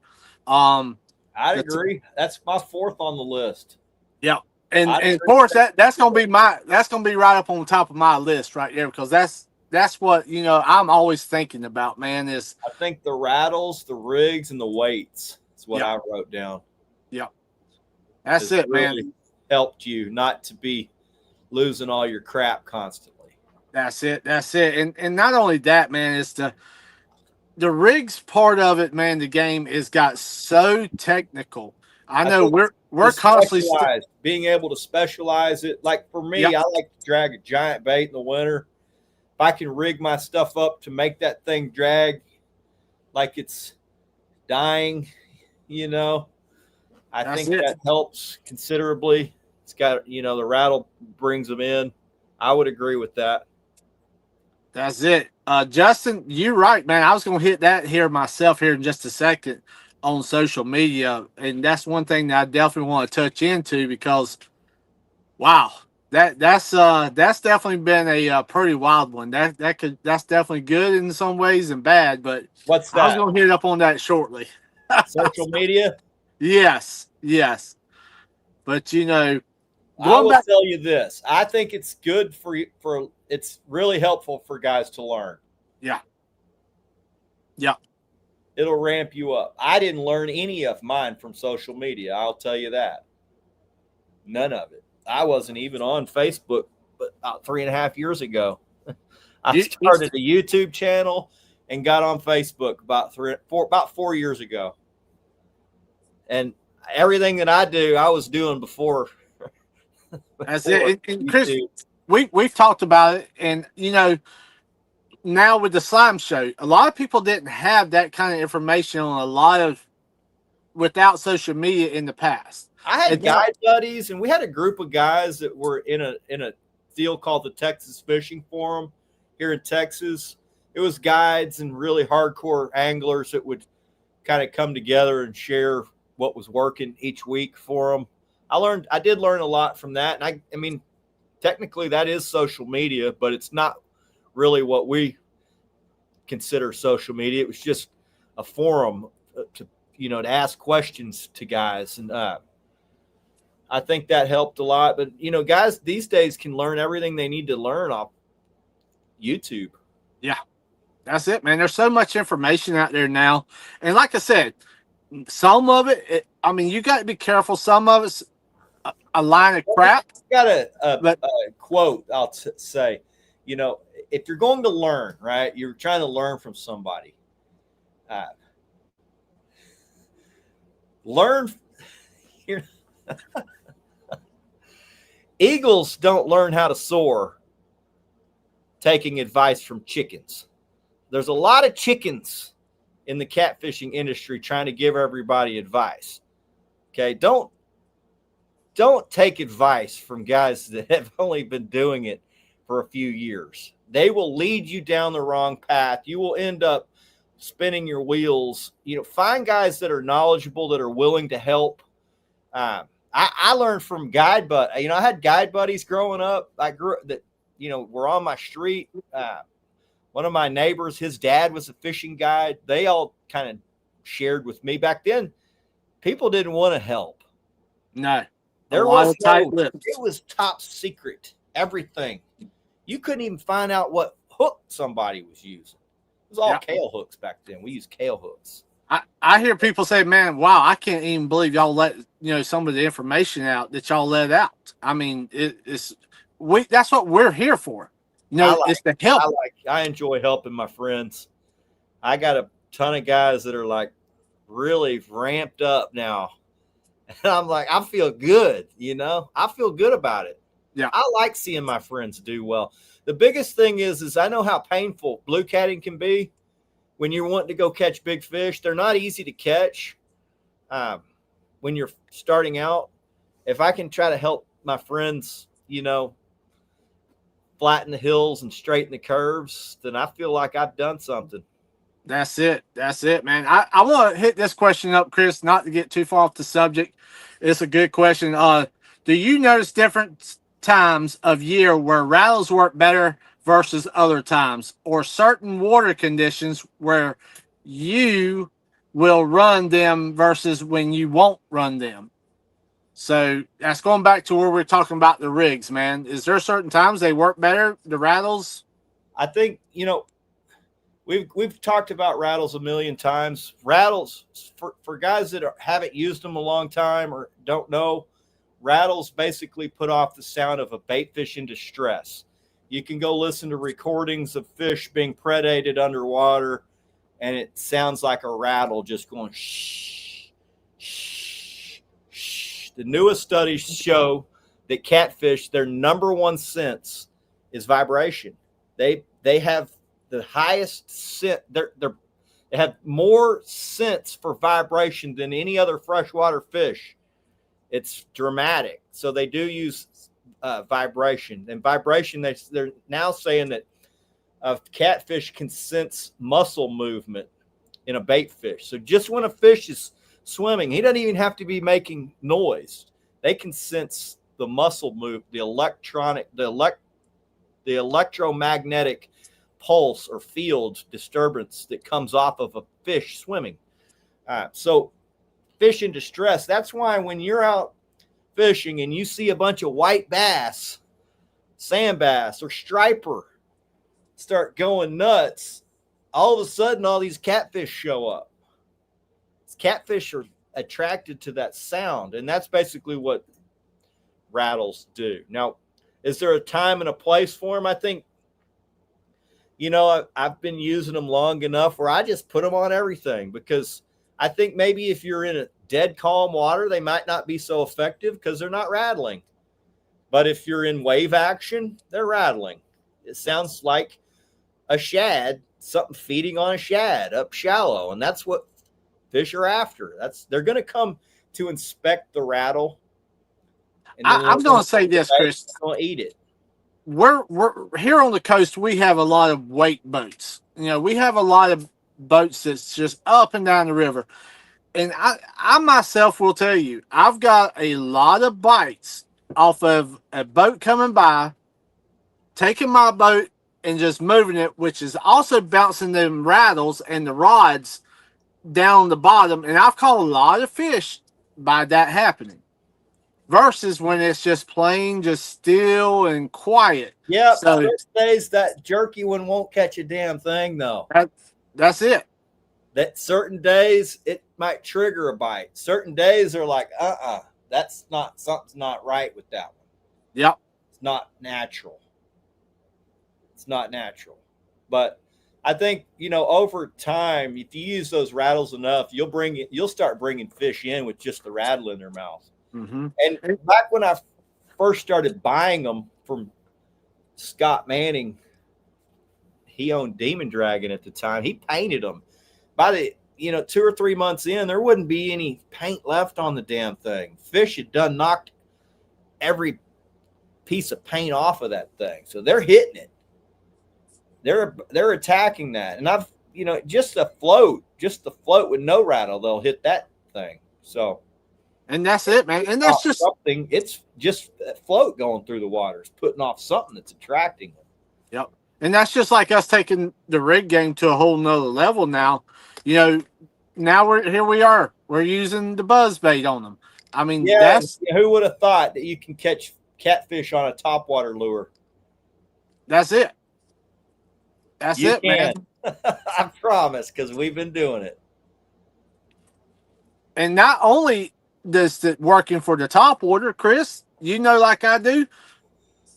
I'd agree. That's my 4th on the list. Yeah. And of course that's gonna be right up on the top of my list right there, because that's what I'm always thinking about, man. Is I think the rattles, the rigs, and the weights is what I wrote down. Yeah. That's it, really, man. Helped you not to be losing all your crap constantly. That's it. And not only that, man, it's the rigs part of it, man. The game has got so technical. I know we're constantly being able to specialize it. Like for me, Yep. I like to drag a giant bait in the winter. If I can rig my stuff up to make that thing drag like it's dying, I think that helps considerably. It's got, the rattle brings them in. I would agree with that. That's it. Justin, you're right, man. I was going to hit that here myself here in just a second on social media. And that's one thing that I definitely want to touch into because, wow, that's definitely been a pretty wild one. That's definitely good in some ways and bad, but what's that? I was going to hit up on that shortly. Social media? Yes. But, I will tell you this. I think it's good it's really helpful for guys to learn. Yeah. It'll ramp you up. I didn't learn any of mine from social media. I'll tell you that. None of it. I wasn't even on Facebook about 3.5 years ago. I started a YouTube channel and got on Facebook about 4 years ago. And everything that I do, I was doing before. That's it. And Chris, we've talked about it, and now with the Slime Show, a lot of people didn't have that kind of information on without social media in the past. I had guide buddies, and we had a group of guys that were in a deal called the Texas Fishing Forum here in Texas. It was guides and really hardcore anglers that would kind of come together and share what was working each week for them. I did learn a lot from that. And I mean, technically that is social media, but it's not really what we consider social media. It was just a forum to ask questions to guys. And I think that helped a lot. But, guys these days can learn everything they need to learn off YouTube. Yeah, that's it, man. There's so much information out there now. And like I said, some of it, you got to be careful. Some of it's a line of crap. Got a quote, I'll say, if you're going to learn, right, you're trying to learn from somebody. Learn. Eagles don't learn how to soar taking advice from chickens. There's a lot of chickens in the catfishing industry trying to give everybody advice. Okay, don't take advice from guys that have only been doing it for a few years. They will lead you down the wrong path. You will end up spinning your wheels. Find guys that are knowledgeable, that are willing to help. I learned from guide buddies. I had guide buddies growing up. Were on my street. One of my neighbors, his dad was a fishing guide. They all kind of shared with me. Back then, people didn't want to help. No. There was it was top secret. Everything. You couldn't even find out what hook somebody was using. It was all kale hooks back then. We used kale hooks. I hear people say, man, wow, I can't even believe y'all let some of the information out that y'all let out. I mean, that's what we're here for. It's to help. I enjoy helping my friends. I got a ton of guys that are like really ramped up now. And I'm like, I feel good, I feel good about it. Yeah. I like seeing my friends do well. The biggest thing is I know how painful blue catting can be when you're wanting to go catch big fish. They're not easy to catch when you're starting out. If I can try to help my friends, flatten the hills and straighten the curves, then I feel like I've done something. That's it, man. I want to hit this question up, Chris, not to get too far off the subject. It's a good question. Do you notice different times of year where rattles work better versus other times, or certain water conditions where you will run them versus when you won't run them? So that's going back to where we're talking about the rigs, man. Is there certain times they work better, the rattles? I think, we've talked about rattles a million times. Rattles, for guys that haven't used them a long time or don't know, rattles basically put off the sound of a bait fish in distress. You can go listen to recordings of fish being predated underwater, and it sounds like a rattle just going shh, shh, shh. The newest studies show that catfish, their number one sense is vibration. They have the highest scent. They have more sense for vibration than any other freshwater fish. It's dramatic. So they do use vibration. And vibration, they're now saying that catfish can sense muscle movement in a bait fish. So just when a fish is swimming, he doesn't even have to be making noise. They can sense the muscle move, the electromagnetic pulse or field disturbance that comes off of a fish swimming. So fish in distress. That's why when you're out fishing and you see a bunch of white bass, sand bass, or striper start going nuts, all of a sudden all these catfish show up. Catfish are attracted to that sound, and that's basically what rattles do. Now, is there a time and a place for them? I think, I've been using them long enough where I just put them on everything, because I think maybe if you're in a dead calm water, they might not be so effective because they're not rattling. But if you're in wave action, they're rattling. It sounds like a shad, something feeding on a shad up shallow, and that's what fish are after. They're going to come to inspect the rattle. I'm going to say this, Chris. They'll eat it. We're here on the coast. We have a lot of wake boats. We have a lot of boats that's just up and down the river. And I myself will tell you, I've got a lot of bites off of a boat coming by, taking my boat and just moving it, which is also bouncing them rattles and the rods down the bottom. And I've caught a lot of fish by that happening. Versus when it's just plain, just still and quiet. Yeah, so those days that jerky one won't catch a damn thing, though. That's it. That certain days it might trigger a bite. Certain days are like, that's not, something's not right with that one. Yep. It's not natural. It's not natural. But I think, over time, if you use those rattles enough, you'll start bringing fish in with just the rattle in their mouth. Mm-hmm. And back when I first started buying them from Scott Manning, he owned Demon Dragon at the time. He painted them. By the 2 or 3 months in, there wouldn't be any paint left on the damn thing. Fish had done knocked every piece of paint off of that thing, so they're hitting it. They're attacking that, and I've just the float with no rattle, they'll hit that thing. So. And that's it, man. And that's just something. It's just that float going through the water. It's putting off something that's attracting them. Yep. And that's just like us taking the rig game to a whole nother level now. Now we are. We're using the buzz bait on them. I mean, who would have thought that you can catch catfish on a topwater lure? That's it. That's it, man. I promise, because we've been doing it. And not only does it working for the top water, Chris, like I do,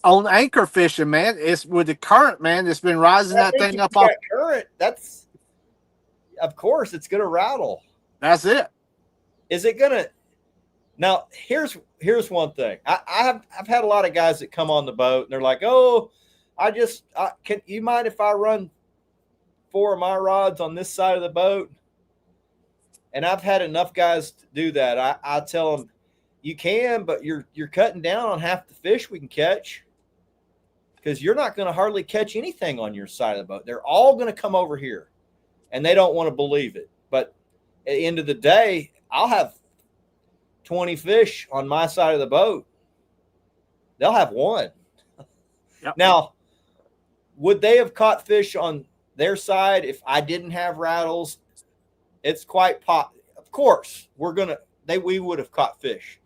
on anchor fishing, man, it's with the current, man, it's been rising that thing up off current. That's, of course, it's gonna rattle. That's it. Is it gonna? Now, here's one thing. I've had a lot of guys that come on the boat and they're like, "Oh, can you mind if I run 4 of my rods on this side of the boat?" And I've had enough guys to do that. I tell them, you can, but you're cutting down on half the fish we can catch, because you're not going to hardly catch anything on your side of the boat. They're all going to come over here, and they don't want to believe it. But at the end of the day, I'll have 20 fish on my side of the boat. They'll have one. Yep. Now, would they have caught fish on their side if I didn't have rattles? It's quite of course, we would have caught fish.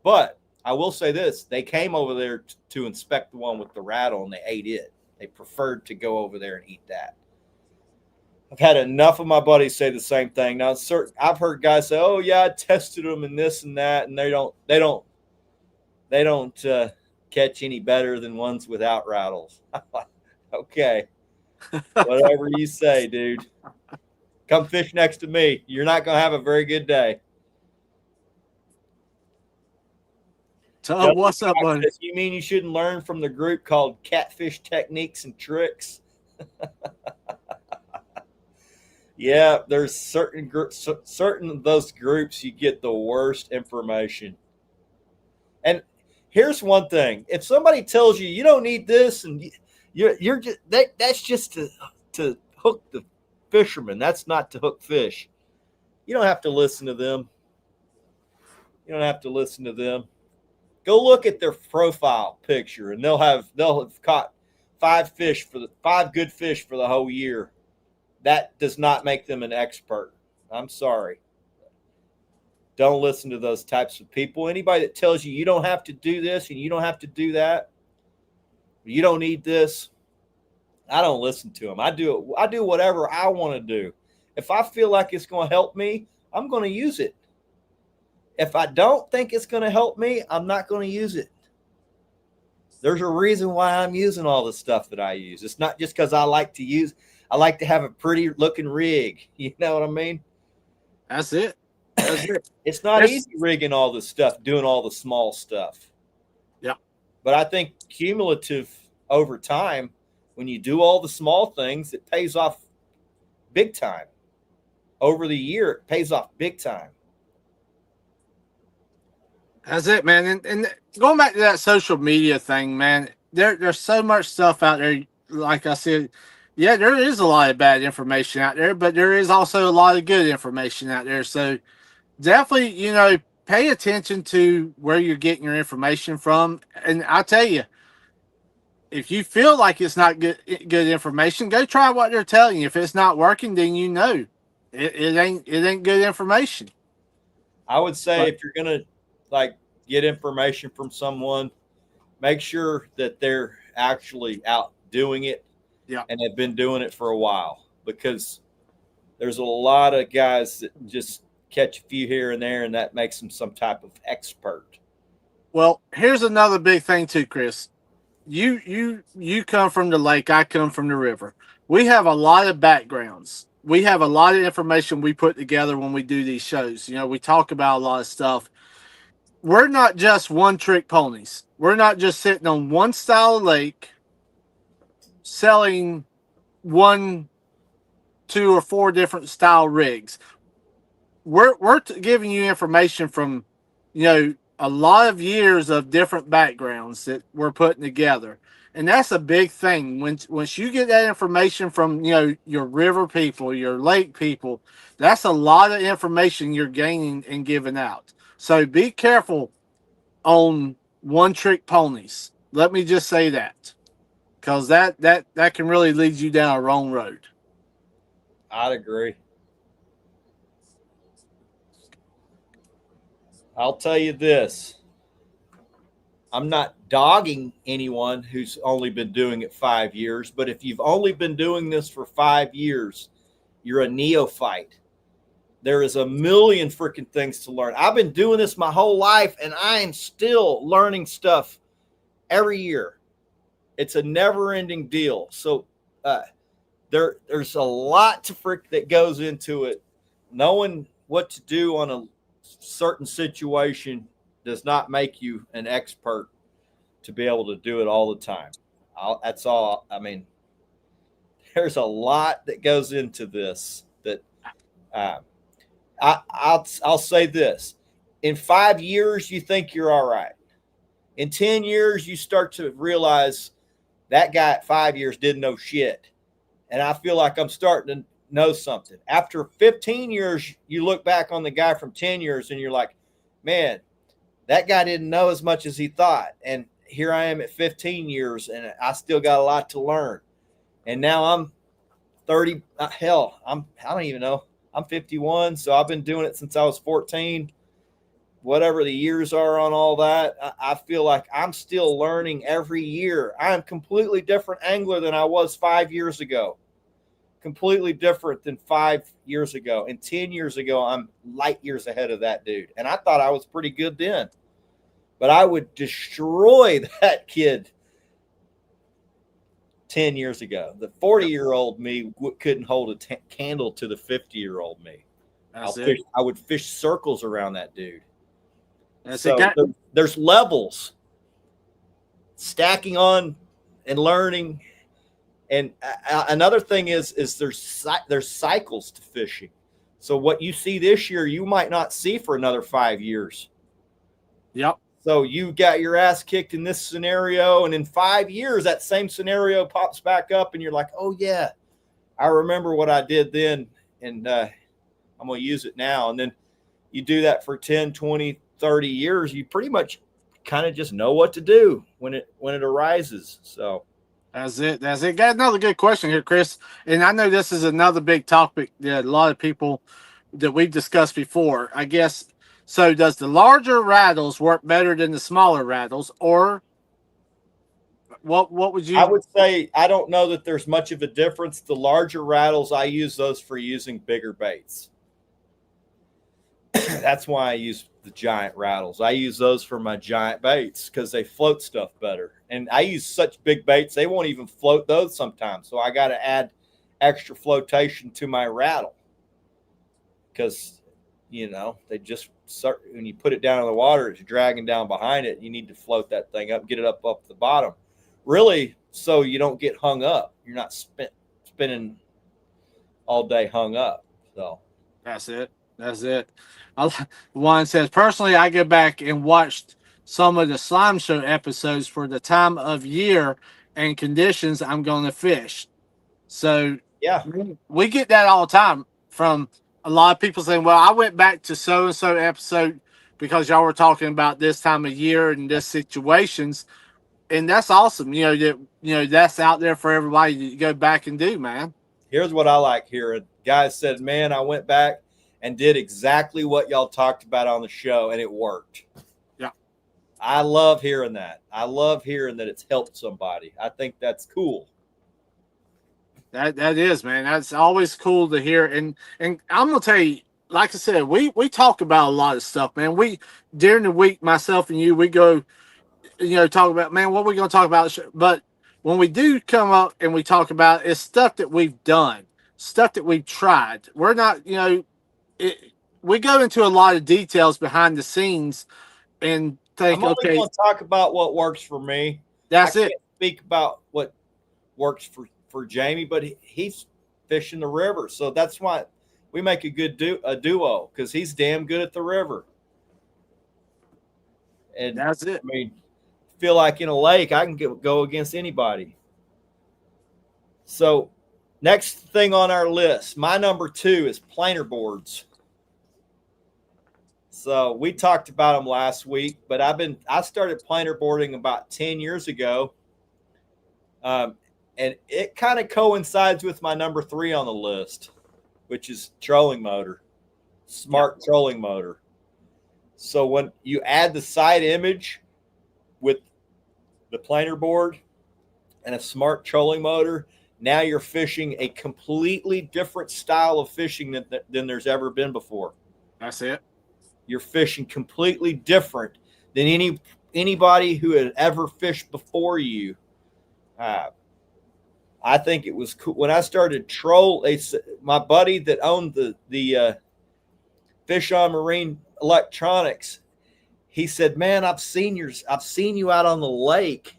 But I will say this, they came over there to inspect the one with the rattle, and they ate it. They preferred to go over there and eat that. I've had enough of my buddies say the same thing. Now, I've heard guys say, "Oh yeah, I tested them and this and that," and they don't catch any better than ones without rattles. Okay, whatever you say, dude. Come fish next to me. You're not going to have a very good day. Tub, what's up, buddy? You mean you shouldn't learn from the group called Catfish Techniques and Tricks? Yeah, there's certain of those groups you get the worst information. And here's one thing: if somebody tells you you don't need this, and you're just that's just to hook the fisherman. That's not to hook fish. You don't have to listen to them. You don't have to listen to them. Go look at their profile picture, and they'll have caught five good fish for the whole year. That does not make them an expert. I'm sorry. Don't listen to those types of people. Anybody that tells you you don't have to do this and you don't have to do that, you don't need this, I don't listen to them. I do whatever I want to do. If I feel like it's going to help me, I'm going to use it. If I don't think it's going to help me, I'm not going to use it. There's a reason why I'm using all the stuff that I use. It's not just because I like to have a pretty looking rig. You know what I mean? That's it. That's it. It's not easy rigging all this stuff, doing all the small stuff. Yeah. But I think cumulative over time, when you do all the small things, it pays off big time. Over the year, it pays off big time. That's it, man. And going back to that social media thing, man, there's so much stuff out there. Like I said, yeah, there is a lot of bad information out there, but there is also a lot of good information out there. So definitely, pay attention to where you're getting your information from. And I tell you, if you feel like it's not good information, go try what they're telling you. If it's not working, then it ain't good information. I would say if you're gonna get information from someone, make sure that they're actually out doing it, and have been doing it for a while, because there's a lot of guys that just catch a few here and there, and that makes them some type of expert. Well, here's another big thing too, Chris. You come from the lake, I come from the river. We have a lot of backgrounds. We have a lot of information we put together when we do these shows. We talk about a lot of stuff. We're not just one-trick ponies. We're not just sitting on one style of lake selling 1, 2, or 4 different style rigs. We're giving you information from, a lot of years of different backgrounds that we're putting together. And that's a big thing. Once you get that information from, your river people, your lake people, that's a lot of information you're gaining and giving out. So be careful on one-trick ponies. Let me just say that, because that can really lead you down a wrong road. I'd agree. I'll tell you this. I'm not dogging anyone who's only been doing it 5 years, but if you've only been doing this for 5 years, you're a neophyte. There is a million freaking things to learn. I've been doing this my whole life, and I am still learning stuff every year. It's a never-ending deal. So there's a lot that goes into it. Knowing what to do on a certain situation does not make you an expert to be able to do it all the time. That's all. I mean, there's a lot that goes into this that I'll say this. In 5 years, you think you're all right. In 10 years, you start to realize that guy at 5 years didn't know shit. And I feel like I'm starting to know something. After 15 years, you look back on the guy from 10 years and you're like, man, that guy didn't know as much as he thought. And here I am at 15 years and I still got a lot to learn. And now I'm 30. I don't even know. I'm 51. So I've been doing it since I was 14. Whatever the years are on all that, I feel like I'm still learning every year. I'm a completely different angler than I was 5 years ago. Completely different than 5 years ago. And 10 years ago, I'm light years ahead of that dude. And I thought I was pretty good then. But I would destroy that kid 10 years ago. The 40-year-old me couldn't hold a candle to the 50-year-old me. I would fish circles around that dude. So there's levels, stacking on and learning. And another thing is there's cycles to fishing. So what you see this year, you might not see for another 5 years. Yep. So you got your ass kicked in this scenario, and in 5 years, that same scenario pops back up, and you're like, oh, yeah, I remember what I did then, and I'm going to use it now. And then you do that for 10, 20, 30 years, you pretty much kind of just know what to do when it arises. So that's it. Got another good question here, Chris. And I know this is another big topic that a lot of people that we've discussed before. I guess, so does the larger rattles work better than the smaller rattles, or what would you? I would say I don't know that there's much of a difference. The larger rattles, I use those for using bigger baits. That's why I use the giant rattles. I use those for my giant baits because they float stuff better. And I use such big baits, they won't even float those sometimes. So I got to add extra flotation to my rattle because, they just start, when you put it down in the water, it's dragging down behind it. You need to float that thing up, get it up the bottom. Really, so you don't get hung up. You're not spinning all day hung up. So That's it. One says, personally, I go back and watched some of the Slime Show episodes for the time of year and conditions I'm going to fish. So yeah, we get that all the time from a lot of people saying, well, I went back to so-and-so episode because y'all were talking about this time of year and this situations. And that's awesome. That's out there for everybody to go back and do, man. Here's what I like hearing. Guys said, man, I went back and did exactly what y'all talked about on the show, and it worked. Yeah. I love hearing that. I love hearing that it's helped somebody. I think that's cool. That is, man. That's always cool to hear. And I'm gonna tell you, like I said, we talk about a lot of stuff, man. We during the week, myself and you, we go, talk about, man, what are we gonna talk about? But when we do come up and we talk about it's stuff that we've done, stuff that we've tried. We're not, we go into a lot of details behind the scenes and think, I'm only okay, going to talk about what works for me. That's I it. can't speak about what works for Jamie, but he's fishing the river, so that's why we make a good duo because he's damn good at the river. And that's it. I mean, feel like in a lake, I can go against anybody. So, next thing on our list, my number 2 is planer boards. So we talked about them last week, but I started planer boarding about 10 years ago. And it kind of coincides with my number 3 on the list, which is trolling motor, smart trolling motor. So when you add the side image with the planer board and a smart trolling motor, now you're fishing a completely different style of fishing than there's ever been before. That's it. You're fishing completely different than anybody who had ever fished before you. I think it was cool when I started my buddy that owned the Fish on Marine Electronics. He said, "Man, I've seen you out on the lake.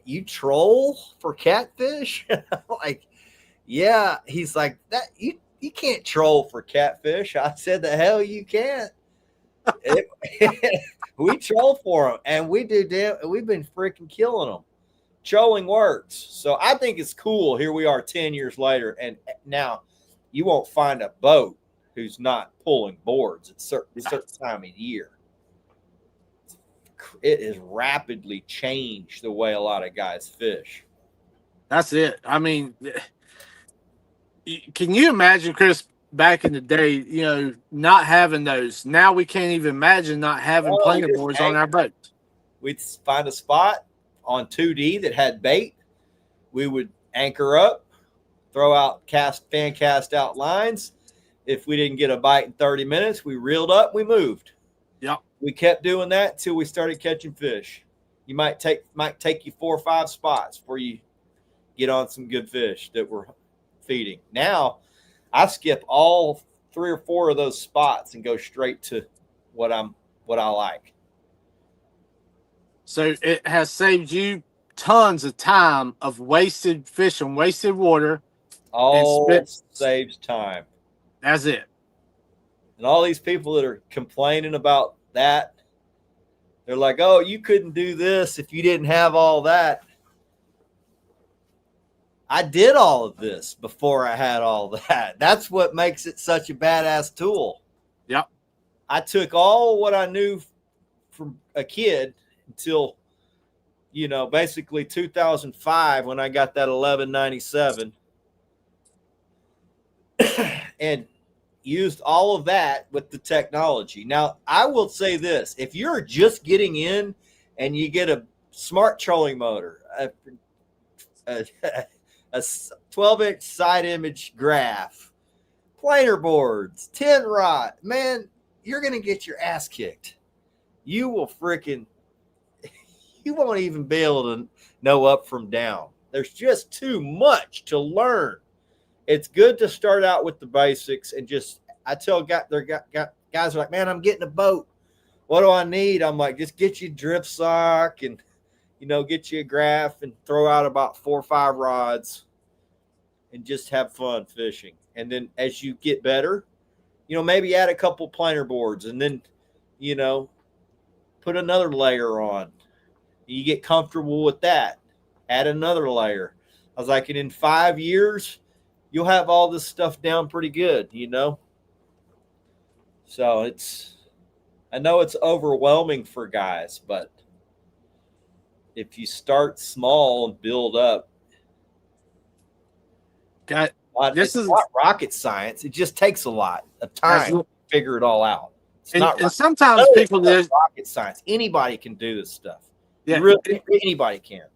You troll for catfish?" Like, yeah. He's like, that you can't troll for catfish. I said, the hell you can't. We troll for them, and we've been freaking killing them. Trolling works. So I think it's cool. Here we are 10 years later, and now you won't find a boat who's not pulling boards at certain time of year. It has rapidly changed the way a lot of guys fish. That's it. I mean, can you imagine, Chris, back in the day, not having those? Now we can't even imagine not having planer boards on our boat. We'd find a spot on 2D that had bait. We would anchor up, throw out fan cast out lines. If we didn't get a bite in 30 minutes, we reeled up, we moved. Yep. We kept doing that until we started catching fish. You might take you 4 or 5 spots before you get on some good fish that were feeding. Now I skip all 3 or 4 of those spots and go straight to what I'm what I like. So it has saved you tons of time of wasted fishing, wasted water, and All spent. saves time. That's it. And all these people that are complaining about that, they're like, oh, you couldn't do this if you didn't have all that. I did all of this before I had all that. That's what makes it such a badass tool. Yep. I took all what I knew from a kid until, basically 2005 when I got that 1197 and used all of that with the technology. Now, I will say this. If you're just getting in and you get a smart trolling motor, a 12-inch side image graph, planer boards, 10 rod, man, you're going to get your ass kicked. You will you won't even be able to know up from down. There's just too much to learn. It's good to start out with the basics and I tell guys are like, man, I'm getting a boat. What do I need? I'm like, just get you a drift sock and, get you a graph and throw out about 4 or 5 rods and just have fun fishing. And then as you get better, maybe add a couple planer boards and then, put another layer on. You get comfortable with that. Add another layer. I was like, and in 5 years, you'll have all this stuff down pretty good, So I know it's overwhelming for guys, but if you start small and build up, it's not rocket science. It just takes a lot of time to figure it all out. And sometimes people there's rocket science. Anybody can do this stuff. Yeah, anybody can.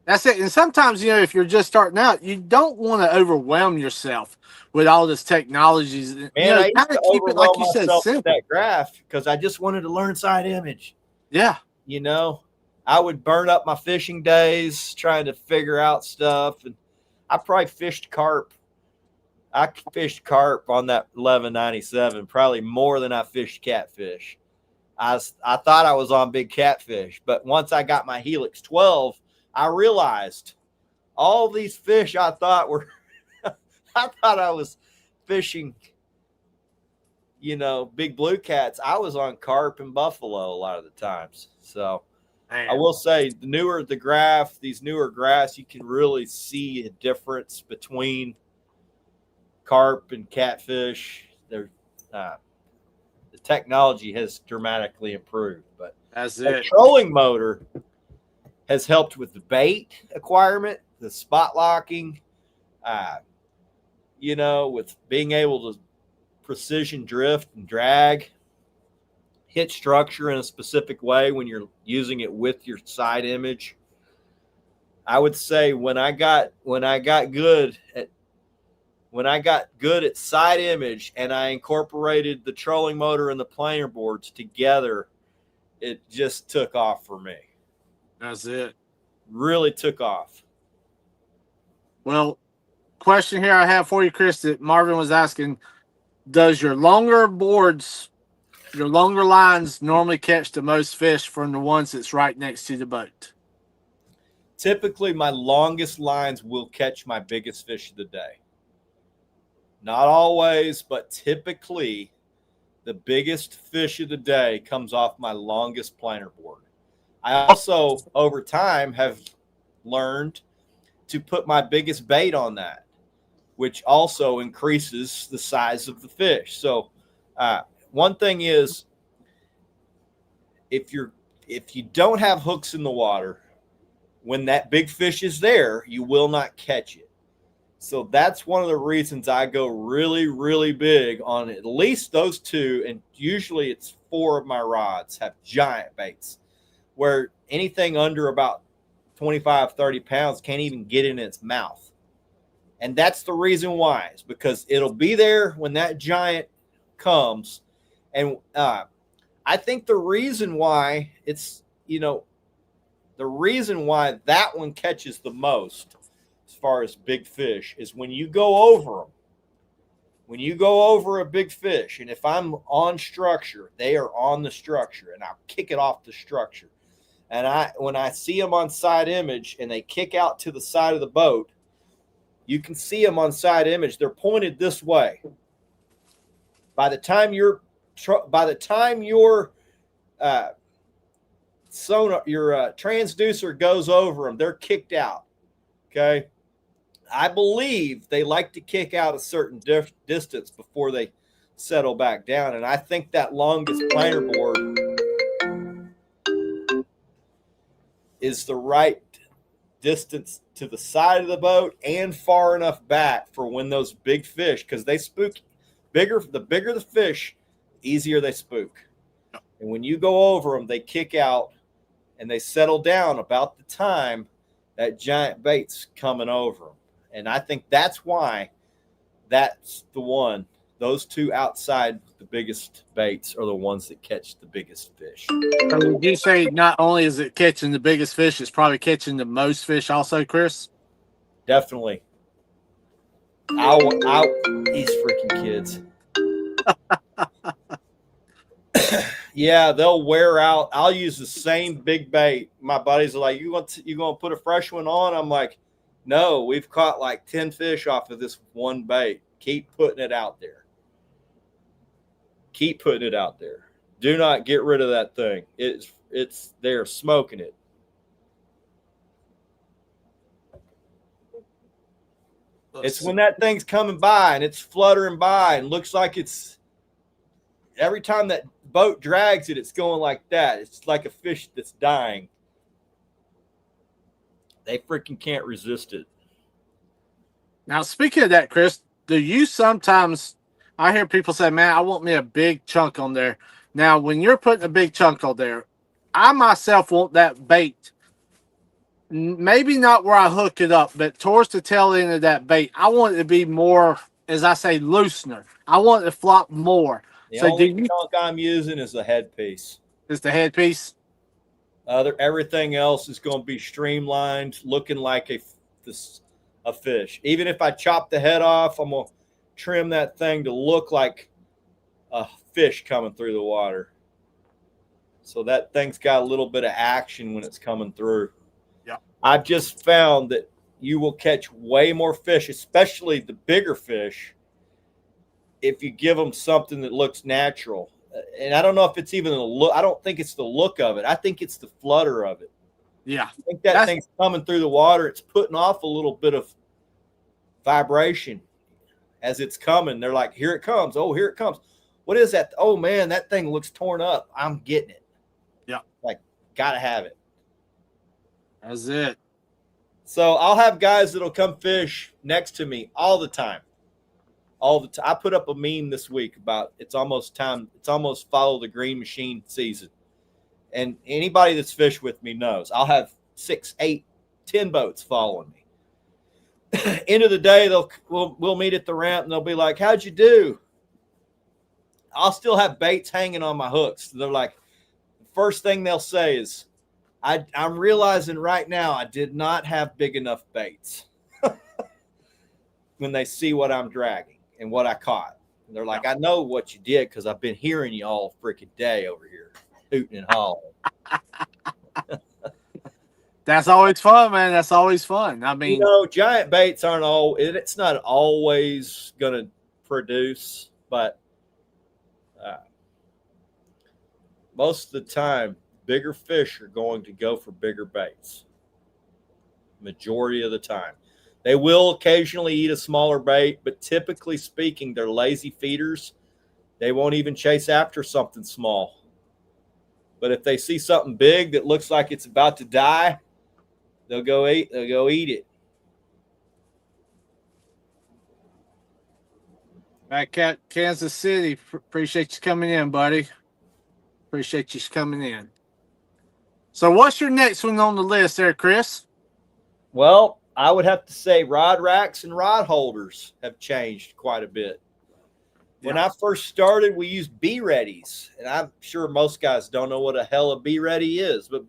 That's it. And sometimes, if you're just starting out, you don't want to overwhelm yourself with all this technologies. Man, I used to keep it, like you said, simple. With that graph because I just wanted to learn side image. Yeah. I would burn up my fishing days trying to figure out stuff. And I probably fished carp. I fished carp on that 1197 probably more than I fished catfish. I thought I was on big catfish, but once I got my Helix 12, I realized all these fish I thought I was fishing, big blue cats. I was on carp and buffalo a lot of the times. So I will say these newer graphs, you can really see a difference between carp and catfish. The technology has dramatically improved, but the trolling motor has helped with the bait acquirement, the spot locking, with being able to precision drift and drag, hit structure in a specific way when you're using it with your side image. I would say when I got good at side image and I incorporated the trolling motor and the planer boards together, it just took off for me. That's it. Really took off. Well, question here I have for you, Chris, that Marvin was asking, does your longer lines normally catch the most fish from the ones that's right next to the boat? Typically, my longest lines will catch my biggest fish of the day. Not always, but typically the biggest fish of the day comes off my longest planer board. I also, over time, have learned to put my biggest bait on that, which also increases the size of the fish. So one thing is, if you don't have hooks in the water, when that big fish is there, you will not catch it. So that's one of the reasons I go really, really big on at least those two, and usually it's 4 of my rods have giant baits, where anything under about 25, 30 pounds can't even get in its mouth. And that's the reason why. It's because it'll be there when that giant comes. And I think the reason why the reason why that one catches the most as far as big fish is when you go over them. when you go over a big fish, and if I'm on structure, they are on the structure, and I'll kick it off the structure. And when I see them on side image and they kick out to the side of the boat, you can see them on side image. They're pointed this way. By the time your sonar, your transducer goes over them, they're kicked out. Okay. I believe they like to kick out a certain distance before they settle back down. And I think that longest planer board is the right distance to the side of the boat and far enough back for when those big fish, because they spook the bigger the fish, easier they spook. And when you go over them, they kick out and they settle down about the time that giant bait's coming over them. And I think that's why that's the one. Those two outside the biggest baits are the ones that catch the biggest fish. Would you say not only is it catching the biggest fish, it's probably catching the most fish also, Chris? Definitely. These freaking kids. Yeah, they'll wear out. I'll use the same big bait. My buddies are like, you gonna put a fresh one on? I'm like, no, we've caught like 10 fish off of this one bait. Keep putting it out there. Keep putting it out there. Do not get rid of that thing. They're smoking it. It's when that thing's coming by and it's fluttering by and looks like it's every time that boat drags it, it's going like that. It's like a fish that's dying. They freaking can't resist it. Now, speaking of that, Chris, do you sometimes, I hear people say, man, I want me a big chunk on there. Now, when you're putting a big chunk on there, I myself want that bait, maybe not where I hook it up, but towards the tail end of that bait, I want it to be more, as I say, loosener. I want it to flop more. The only chunk I'm using is the headpiece. Is the headpiece? Everything else is going to be streamlined, looking like a fish. Even if I chop the head off, I'm going to trim that thing to look like a fish coming through the water. So that thing's got a little bit of action when it's coming through. Yeah. I've just found that you will catch way more fish, especially the bigger fish, if you give them something that looks natural. And I don't know if it's even the look. I don't think it's the look of it. I think it's the flutter of it. Yeah. I think that thing's coming through the water. It's putting off a little bit of vibration as it's coming. They're like, here it comes. Oh, here it comes. What is that? Oh, man, that thing looks torn up. I'm getting it. Yeah. Like, got to have it. That's it. So I'll have guys that'll come fish next to me all the time. I put up a meme this week about it's almost time. It's almost follow the green machine season. And anybody that's fished with me knows I'll have 6, 8, 10 boats following me. End of the day, we'll meet at the ramp and they'll be like, how'd you do? I'll still have baits hanging on my hooks. They're like, the first thing they'll say is, I'm realizing right now I did not have big enough baits when they see what I'm dragging and what I caught. And they're like, I know what you did because I've been hearing you all freaking day over here, hooting and hollering. That's always fun, man. That's always fun. I mean, giant baits it's not always going to produce, but most of the time, bigger fish are going to go for bigger baits. Majority of the time. They will occasionally eat a smaller bait, but typically speaking, they're lazy feeders. They won't even chase after something small. But if they see something big that looks like it's about to die, they'll go eat it. Back at Kansas City, appreciate you coming in, buddy. Appreciate you coming in. So what's your next one on the list there, Chris? Well, I would have to say rod racks and rod holders have changed quite a bit. When I first started, we used B-Readies, and I'm sure most guys don't know what a hell a B-Ready is. But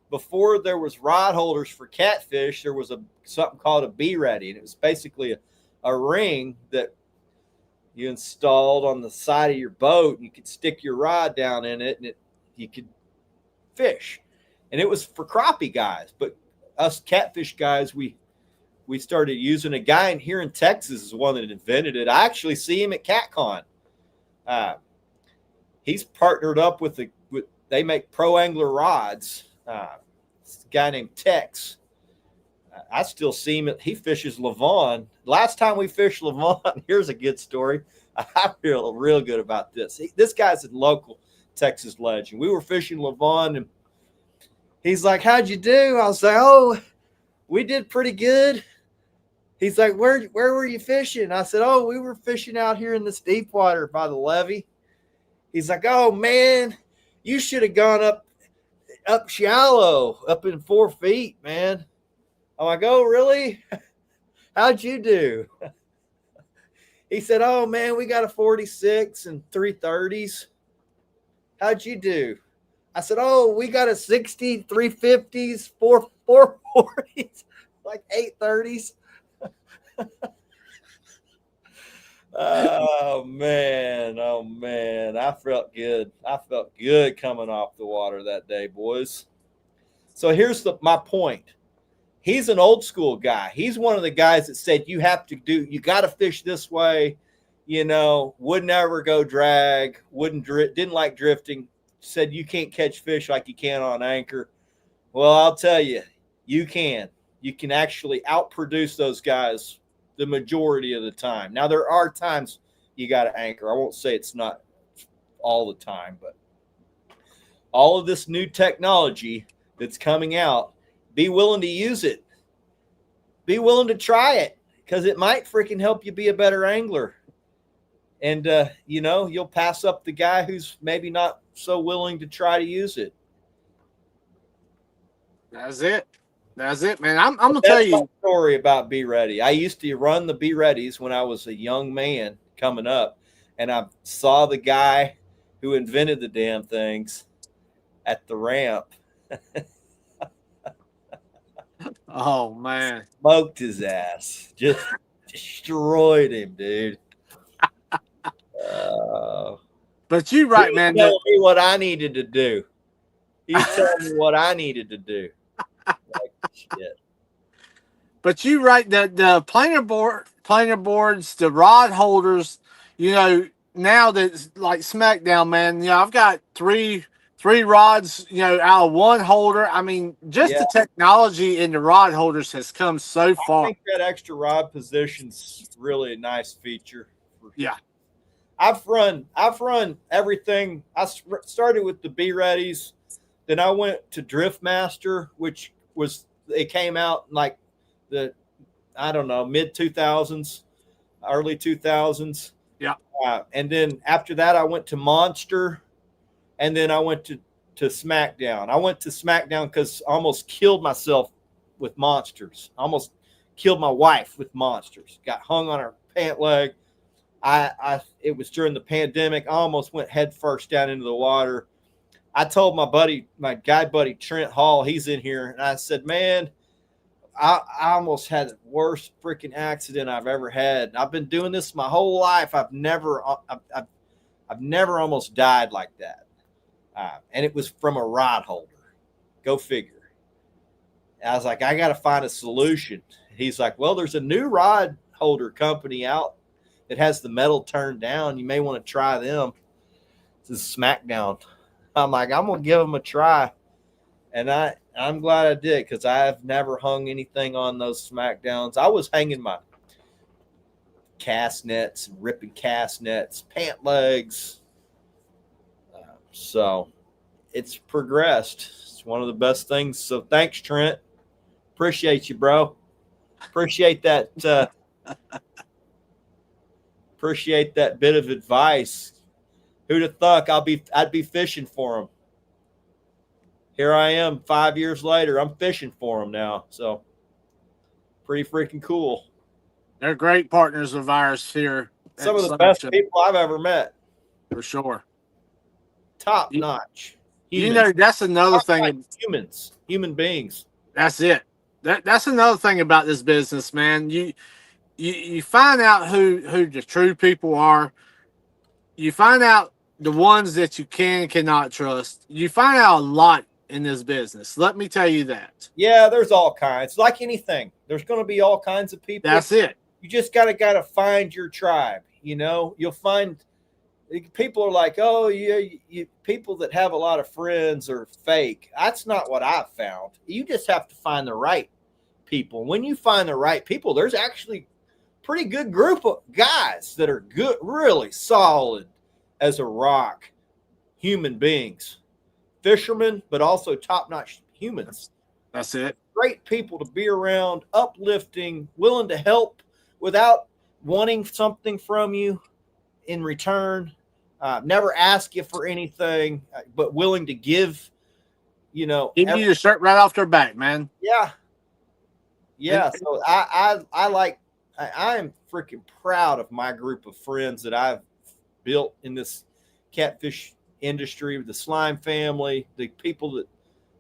before there was rod holders for catfish, there was something called a B-Ready, and it was basically a ring that you installed on the side of your boat. You could stick your rod down in it, and you could fish. And it was for crappie guys, but us catfish guys, we started using a guy here in Texas is one that invented it. I actually see him at CatCon. He's partnered up with they make pro angler rods. It's a guy named Tex. I still see him. He fishes Lavon. Last time we fished Lavon, here's a good story. I feel real good about this. This guy's a local Texas legend. We were fishing Lavon, and he's like, "How'd you do?" I was like, "Oh, we did pretty good." He's like, where were you fishing? I said, "Oh, we were fishing out here in this deep water by the levee." He's like, "Oh, man, you should have gone up shallow, up in 4 feet, man." I'm like, "Oh, really? How'd you do?" He said, "Oh, man, we got a 46 and 330s. How'd you do?" I said, "Oh, we got a 60, 350s, 440s, like 830s. Oh man. I felt good. I felt good coming off the water that day, boys. So here's my point. He's an old school guy. He's one of the guys that said you got to fish this way, would never go drag, didn't like drifting, said you can't catch fish like you can on anchor. Well, I'll tell you, you can. You can actually outproduce those guys the majority of the time. Now, there are times you got to anchor. I won't say it's not all the time, but all of this new technology that's coming out, be willing to use it. Be willing to try it, because it might freaking help you be a better angler. And, you'll pass up the guy who's maybe not so willing to try to use it. That's it, man. I'm gonna tell you a story about Be Ready. I used to run the Be Readies when I was a young man coming up, and I saw the guy who invented the damn things at the ramp. Oh man, smoked his ass, just destroyed him, dude. But you're right, man. Tell me what I needed to do. You tell me what I needed to do. Like shit. But you're right that the planer boards, the rod holders, now that's like SmackDown, man. I've got three rods, out of one holder. I mean, just the technology in the rod holders has come so far. I think that extra rod position's really a nice feature. Yeah. I've run everything. I started with the Be Readies. Then I went to Drift Master, which they came out in like the, I don't know, mid 2000s, early 2000s. Yeah. And then after that, I went to Monster, and then I went to SmackDown. I went to SmackDown because I almost killed myself with Monsters. I almost killed my wife with Monsters. Got hung on her pant leg. It was during the pandemic. I almost went head first down into the water. I told my guy buddy Trent Hall, he's in here, and I said, "Man, I almost had the worst freaking accident I've ever had. I've been doing this my whole life. I've never almost died like that." And it was from a rod holder. Go figure. I was like, "I got to find a solution." He's like, "Well, there's a new rod holder company out that has the metal turned down. You may want to try them." This is SmackDown. I'm like, "I'm going to give them a try." And I'm glad I did, because I've never hung anything on those SmackDowns. I was hanging my cast nets and ripping cast nets, pant legs. So it's progressed. It's one of the best things. So thanks, Trent. Appreciate you, bro. Appreciate that. Appreciate that bit of advice. Who'd have thought I'd be fishing for him? Here I am 5 years later. I'm fishing for him now. So pretty freaking cool. They're great partners of ours here. Some of the best people I've ever met. For sure. Top notch. Humans. That's another thing. Human beings. That's it. That's another thing about this business, man. you find out who the true people are. You find out the ones that you cannot trust. You find out a lot in this business. Let me tell you that. Yeah, there's all kinds. Like anything, there's going to be all kinds of people. That's it. You just gotta find your tribe. You know, you'll find people are like, oh, you people that have a lot of friends are fake. That's not what I've found. You just have to find the right people. When you find the right people, there's actually pretty good group of guys that are good, really solid as a rock human beings, fishermen, but also top-notch humans. That's it. Great people to be around, uplifting, willing to help without wanting something from you in return. Never ask you for anything, but willing to give, you know. Give you your shirt right off their back, man. Yeah. Yeah. So I am freaking proud of my group of friends that I've built in this catfish industry, the slime family, the people that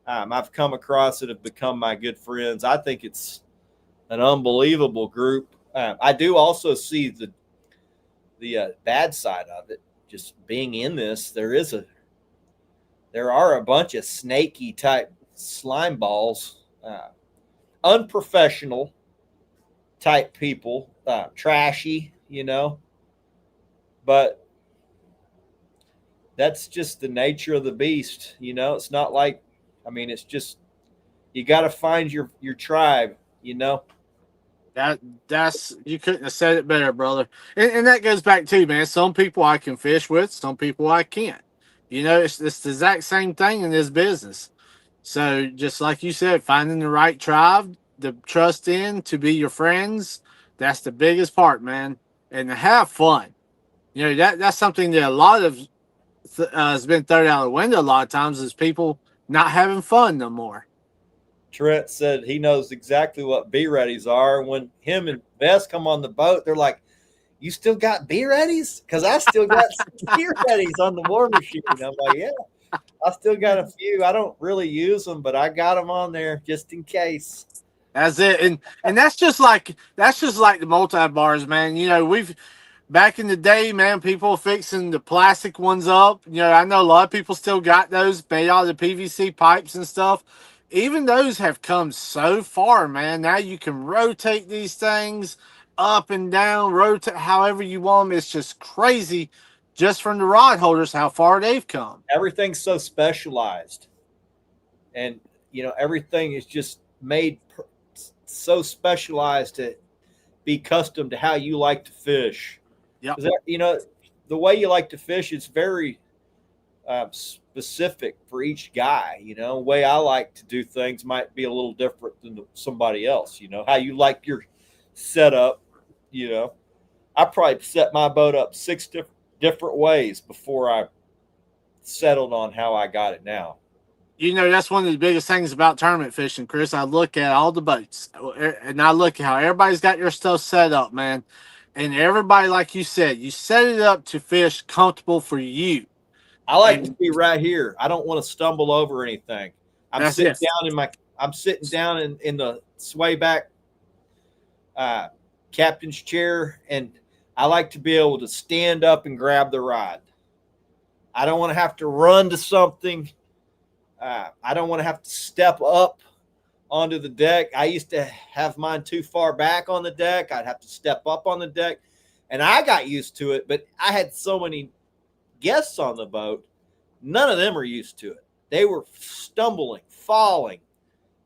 I've come across that have become my good friends. I think it's an unbelievable group. I do also see the bad side of it. Just being in this, there are a bunch of snaky type slime balls, unprofessional type people, trashy, you know. But that's just the nature of the beast, you know. It's not like, I mean, it's just you got to find your tribe, you know. That's you couldn't have said it better, brother. And that goes back to, man, some people I can fish with, some people I can't. You know, it's the exact same thing in this business. So just like you said, finding the right tribe to trust in, to be your friends, that's the biggest part, man. And to have fun. You know, that's something that a lot of has been thrown out of the window a lot of times, is people not having fun no more. Trent said he knows exactly what B-readies are. When him and Bess come on the boat, they're like, you still got B-readies? Because I still got B-readies on the war machine. I'm like, yeah, I still got a few. I don't really use them, but I got them on there just in case. That's it. And that's just like the multi-bars, man. You know, back in the day, man, people fixing the plastic ones up. You know, I know a lot of people still got those made out of the PVC pipes and stuff. Even those have come so far, man. Now you can rotate these things up and down, rotate however you want them. It's just crazy, just from the rod holders, how far they've come. Everything's so specialized. And, you know, everything is just made so specialized to be custom to how you like to fish. Yeah. You know, the way you like to fish is very specific for each guy. You know, the way I like to do things might be a little different than somebody else. You know, how you like your setup. You know, I probably set my boat up 6 different ways before I settled on how I got it now. You know, that's one of the biggest things about tournament fishing, Chris. I look at all the boats, and I look at how everybody's got their stuff set up, man. And everybody, like you said, you set it up to fish comfortable for you. I like to be right here. I don't want to stumble over anything. I'm sitting down in the sway back captain's chair, and I like to be able to stand up and grab the rod. I don't want to have to run to something. I don't want to have to step up onto the deck. I used to have mine too far back on the deck. I'd have to step up on the deck, and I got used to it, but I had so many guests on the boat, none of them are used to it. They were stumbling, falling,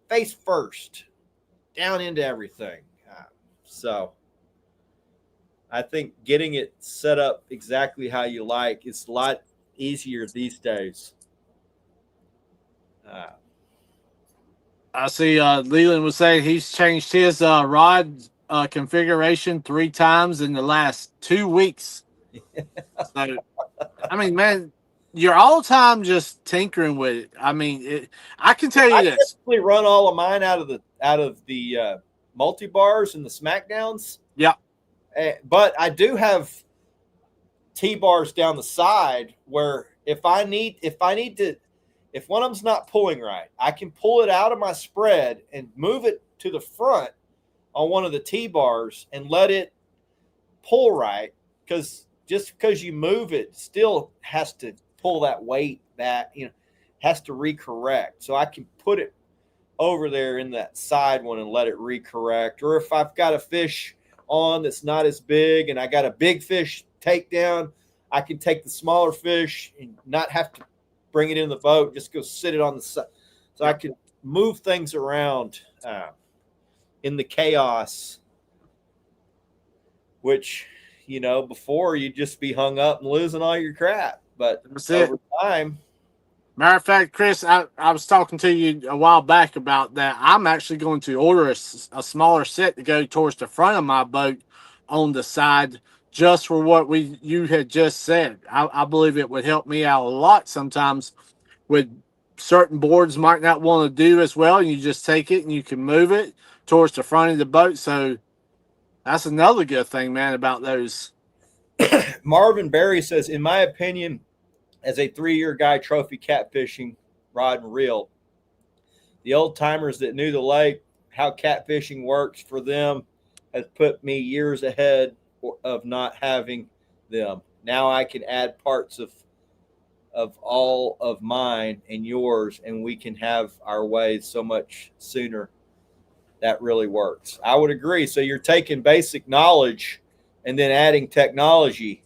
face first, down into everything. So I think getting it set up exactly how you like is a lot easier these days. I see Leland was saying he's changed his rod configuration 3 times in the last 2 weeks. So, I mean, man, you're all the time just tinkering with it. I mean, I can tell you this. I typically run all of mine out of the multi-bars and the smackdowns. Yeah. But I do have T-bars down the side where if one of them's not pulling right, I can pull it out of my spread and move it to the front on one of the T-bars and let it pull right, because just because you move it still has to pull that weight back, has to recorrect. So I can put it over there in that side one and let it recorrect. Or if I've got a fish on that's not as big and I got a big fish takedown, I can take the smaller fish and not have to bring it in the boat, just go sit it on the side. So I can move things around in the chaos, which, before you'd just be hung up and losing all your crap. But over time. Matter of fact, Chris, I was talking to you a while back about that. I'm actually going to order a smaller set to go towards the front of my boat on the side, just for what you had just said. I believe it would help me out a lot sometimes with certain boards might not want to do as well. And you just take it and you can move it towards the front of the boat. So that's another good thing, man, about those. Marvin Berry says, in my opinion, as a 3-year guy trophy catfishing rod and reel, the old timers that knew the lake, how catfishing works for them, has put me years ahead of not having them. Now I can add parts of all of mine and yours, and we can have our way so much sooner. That really works. I would agree. So you're taking basic knowledge and then adding technology.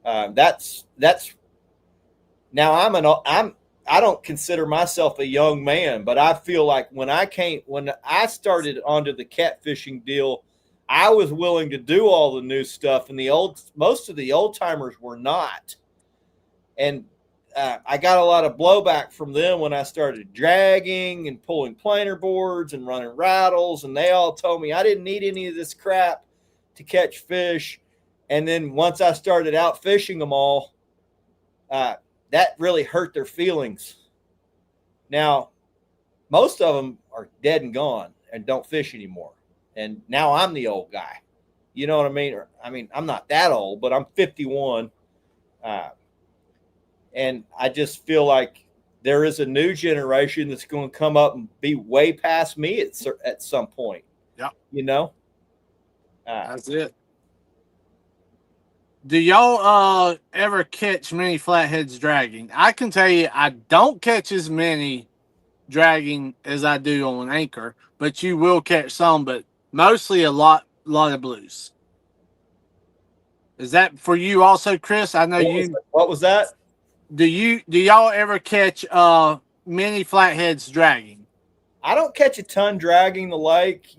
That's now I don't consider myself a young man, but I feel like when I started onto the catfishing deal, I was willing to do all the new stuff, and most of the old timers were not. And I got a lot of blowback from them when I started dragging and pulling planer boards and running rattles, and they all told me I didn't need any of this crap to catch fish. And then once I started out fishing them all, that really hurt their feelings. Now, most of them are dead and gone and don't fish anymore. And now I'm the old guy. You know what I mean? I'm not that old, but I'm 51. And I just feel like there is a new generation that's going to come up and be way past me at some point. Yeah. That's it. Do y'all ever catch many flatheads dragging? I can tell you I don't catch as many dragging as I do on anchor, but you will catch some, but mostly a lot of blues. Is that for you also, Chris? I know What was that? Do y'all ever catch many flatheads dragging? I don't catch a ton dragging the lake,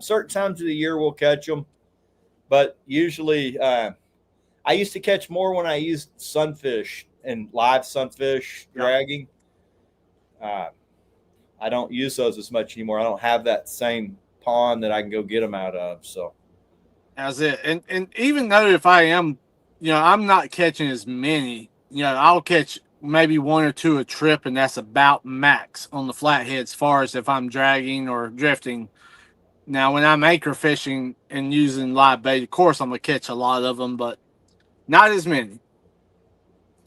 certain times of the year we'll catch them, but usually I used to catch more when I used sunfish and live sunfish dragging. I don't use those as much anymore. I don't have that same pond that I can go get them out of. So that's it. And even though if I am, I'm not catching as many, I'll catch maybe one or two a trip, and that's about max on the flathead as far as if I'm dragging or drifting. Now, when I'm anchor fishing and using live bait, of course, I'm going to catch a lot of them, but not as many.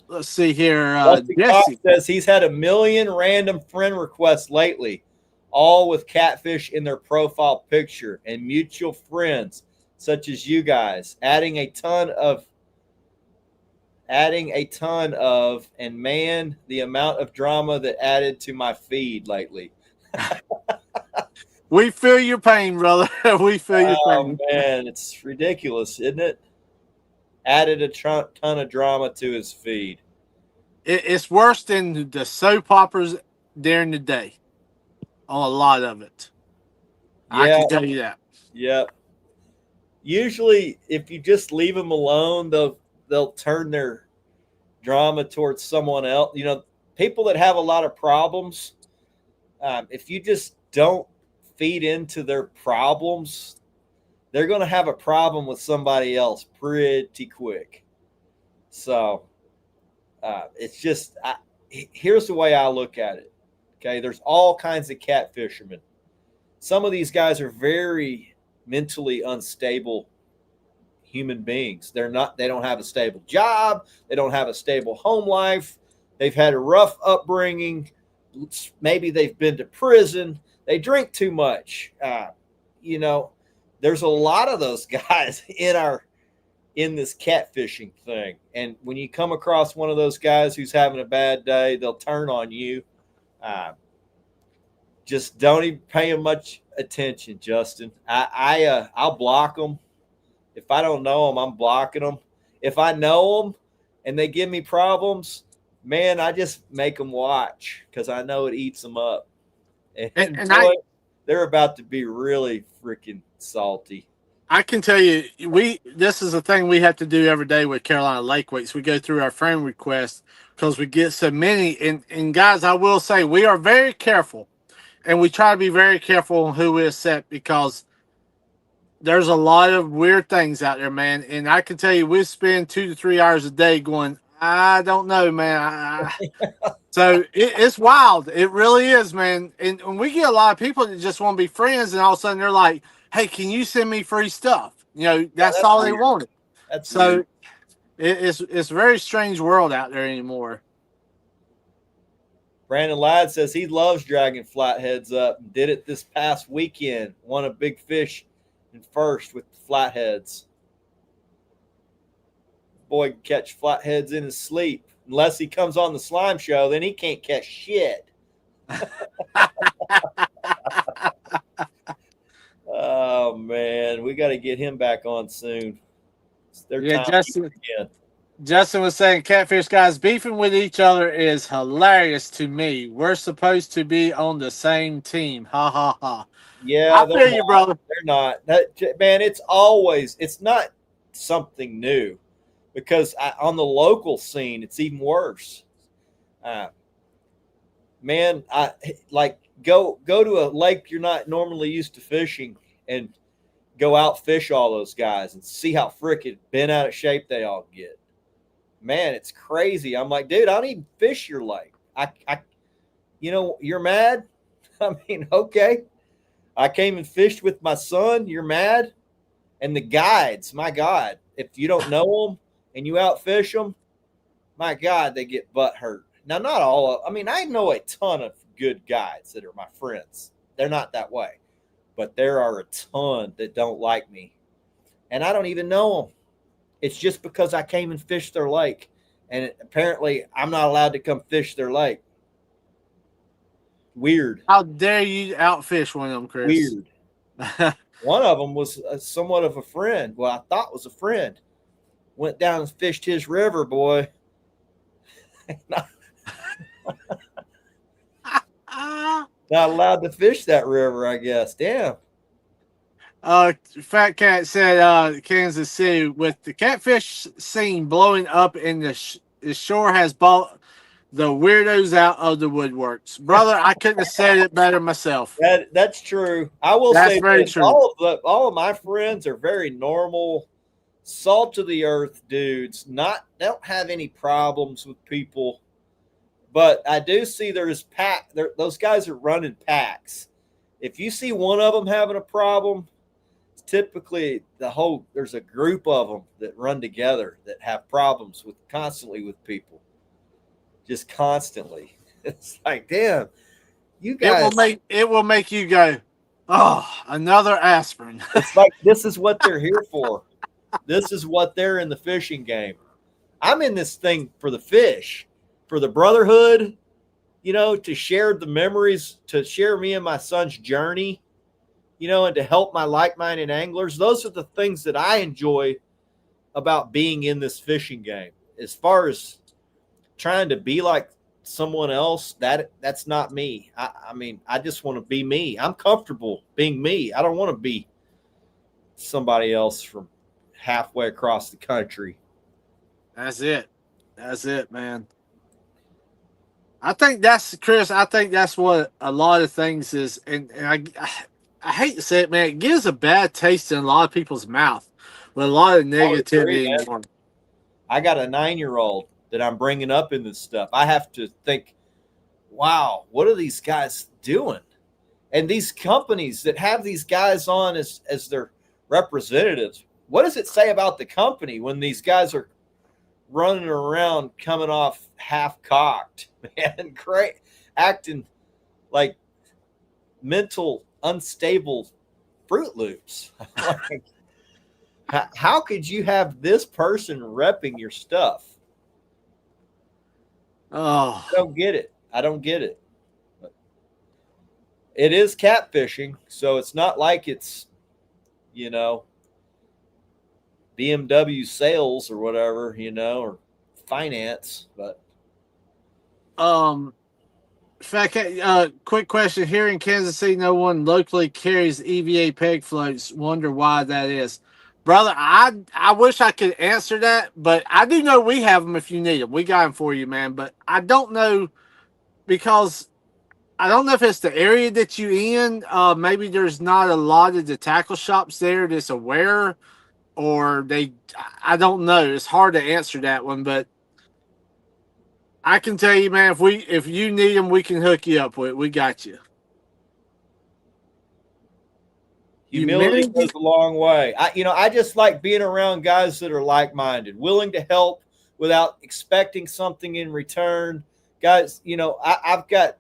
Let's see here. Jesse says he's had 1 million random friend requests lately, all with catfish in their profile picture and mutual friends such as you guys, adding a ton of, and man, the amount of drama that added to my feed lately. We feel your pain, brother. We feel your pain. Oh, man, it's ridiculous, isn't it? Added a ton of drama to his feed. It's worse than the soap operas during the day on a lot of it. Yeah. I can tell you that. Yep. Usually, if you just leave them alone, they'll turn their drama towards someone else. People that have a lot of problems, if you just don't feed into their problems, they're going to have a problem with somebody else pretty quick. So it's just, here's the way I look at it. Okay. There's all kinds of cat fishermen. Some of these guys are very mentally unstable human beings. They don't have a stable job. They don't have a stable home life. They've had a rough upbringing. Maybe they've been to prison. They drink too much. you know, there's a lot of those guys in this catfishing thing. And when you come across one of those guys who's having a bad day, they'll turn on you. Just don't even pay them much attention, Justin. I'll block them. If I don't know them, I'm blocking them. If I know them and they give me problems, man, I just make them watch because I know it eats them up. And boy, they're about to be really freaking salty. I can tell you, this is a thing we have to do every day with Carolina Lake Weights. We go through our friend requests because we get so many. And guys, I will say we are very careful, and we try to be very careful on who we accept because there's a lot of weird things out there, man. And I can tell you, we spend 2 to 3 hours a day going, I don't know, man. So it's wild. It really is, man. And we get a lot of people that just want to be friends, and all of a sudden they're like, hey, can you send me free stuff? You know, that's all weird. They wanted. That's so it's a very strange world out there anymore. Brandon Ladd says he loves dragging flatheads up and did it this past weekend. Won a big fish in first with the flatheads. Boy can catch flatheads in his sleep. Unless he comes on the Slime Show, then he can't catch shit. Oh, man. We got to get him back on soon. It's their time again. Justin was saying catfish guys beefing with each other is hilarious to me. We're supposed to be on the same team. Ha, ha, ha. Yeah, I feel you, brother. They're not. Man, it's not something new because on the local scene, it's even worse. Man, go to a lake you're not normally used to fishing and go out fish all those guys and see how freaking bent out of shape they all get. Man, it's crazy. I'm like, dude, I don't even fish your lake. You're mad? I mean, okay. I came and fished with my son. You're mad? And the guides, my God, if you don't know them and you outfish them, my God, they get butt hurt. Now, not all of, I mean, I know a ton of good guides that are my friends. They're not that way. But there are a ton that don't like me. And I don't even know them. It's just because I came and fished their lake. And apparently I'm not allowed to come fish their lake. Weird. How dare you outfish one of them, Chris? Weird. One of them was somewhat of a friend. Well, I thought was a friend. Went down and fished his river, boy. Not allowed to fish that river, I guess. Damn. Fat Cat said Kansas City, with the catfish scene blowing up in the shore has brought the weirdos out of the woodworks. Brother, I couldn't have said it better myself. That's true. I will say very true. All of my friends are very normal, salt of the earth dudes. They don't have any problems with people. But I do see those guys are running packs. If you see one of them having a problem, typically there's a group of them that run together that have problems constantly with people. Just constantly. It's like, damn, you guys. It will make you go, oh, another aspirin. It's like, this is what they're here for. This is what they're in the fishing game. I'm in this thing for the fish, for the brotherhood, to share the memories, to share me and my son's journey, and to help my like-minded anglers. Those are the things that I enjoy about being in this fishing game. As far as trying to be like someone else, that's not me. I mean, I just want to be me. I'm comfortable being me. I don't want to be somebody else from halfway across the country. That's it, man. I think that's what a lot of things is, and I hate to say it, man. It gives a bad taste in a lot of people's mouth with a lot of negativity. I got a 9-year-old that I'm bringing up in this stuff. I have to think, wow, what are these guys doing? And these companies that have these guys on as their representatives, what does it say about the company when these guys are running around coming off half-cocked, man, great, acting like mental, unstable Fruit Loops. Like, how could you have this person repping your stuff? Oh, I don't get it. I don't get it. But it is catfishing, so it's not like it's, you know, BMW sales or whatever, you know, or finance. But quick question. Here in Kansas City, no one locally carries EVA peg floats. Wonder why that is. Brother, I wish I could answer that, but I do know we have them if you need them. We got them for you, man. But I don't know because I don't know if it's the area that you in. Maybe there's not a lot of the tackle shops there that's aware, or I don't know. It's hard to answer that one, but I can tell you, man, if you need them, we can hook you up with. We got you. humility goes a long way. I just like being around guys that are like-minded, willing to help without expecting something in return. Guys, I've got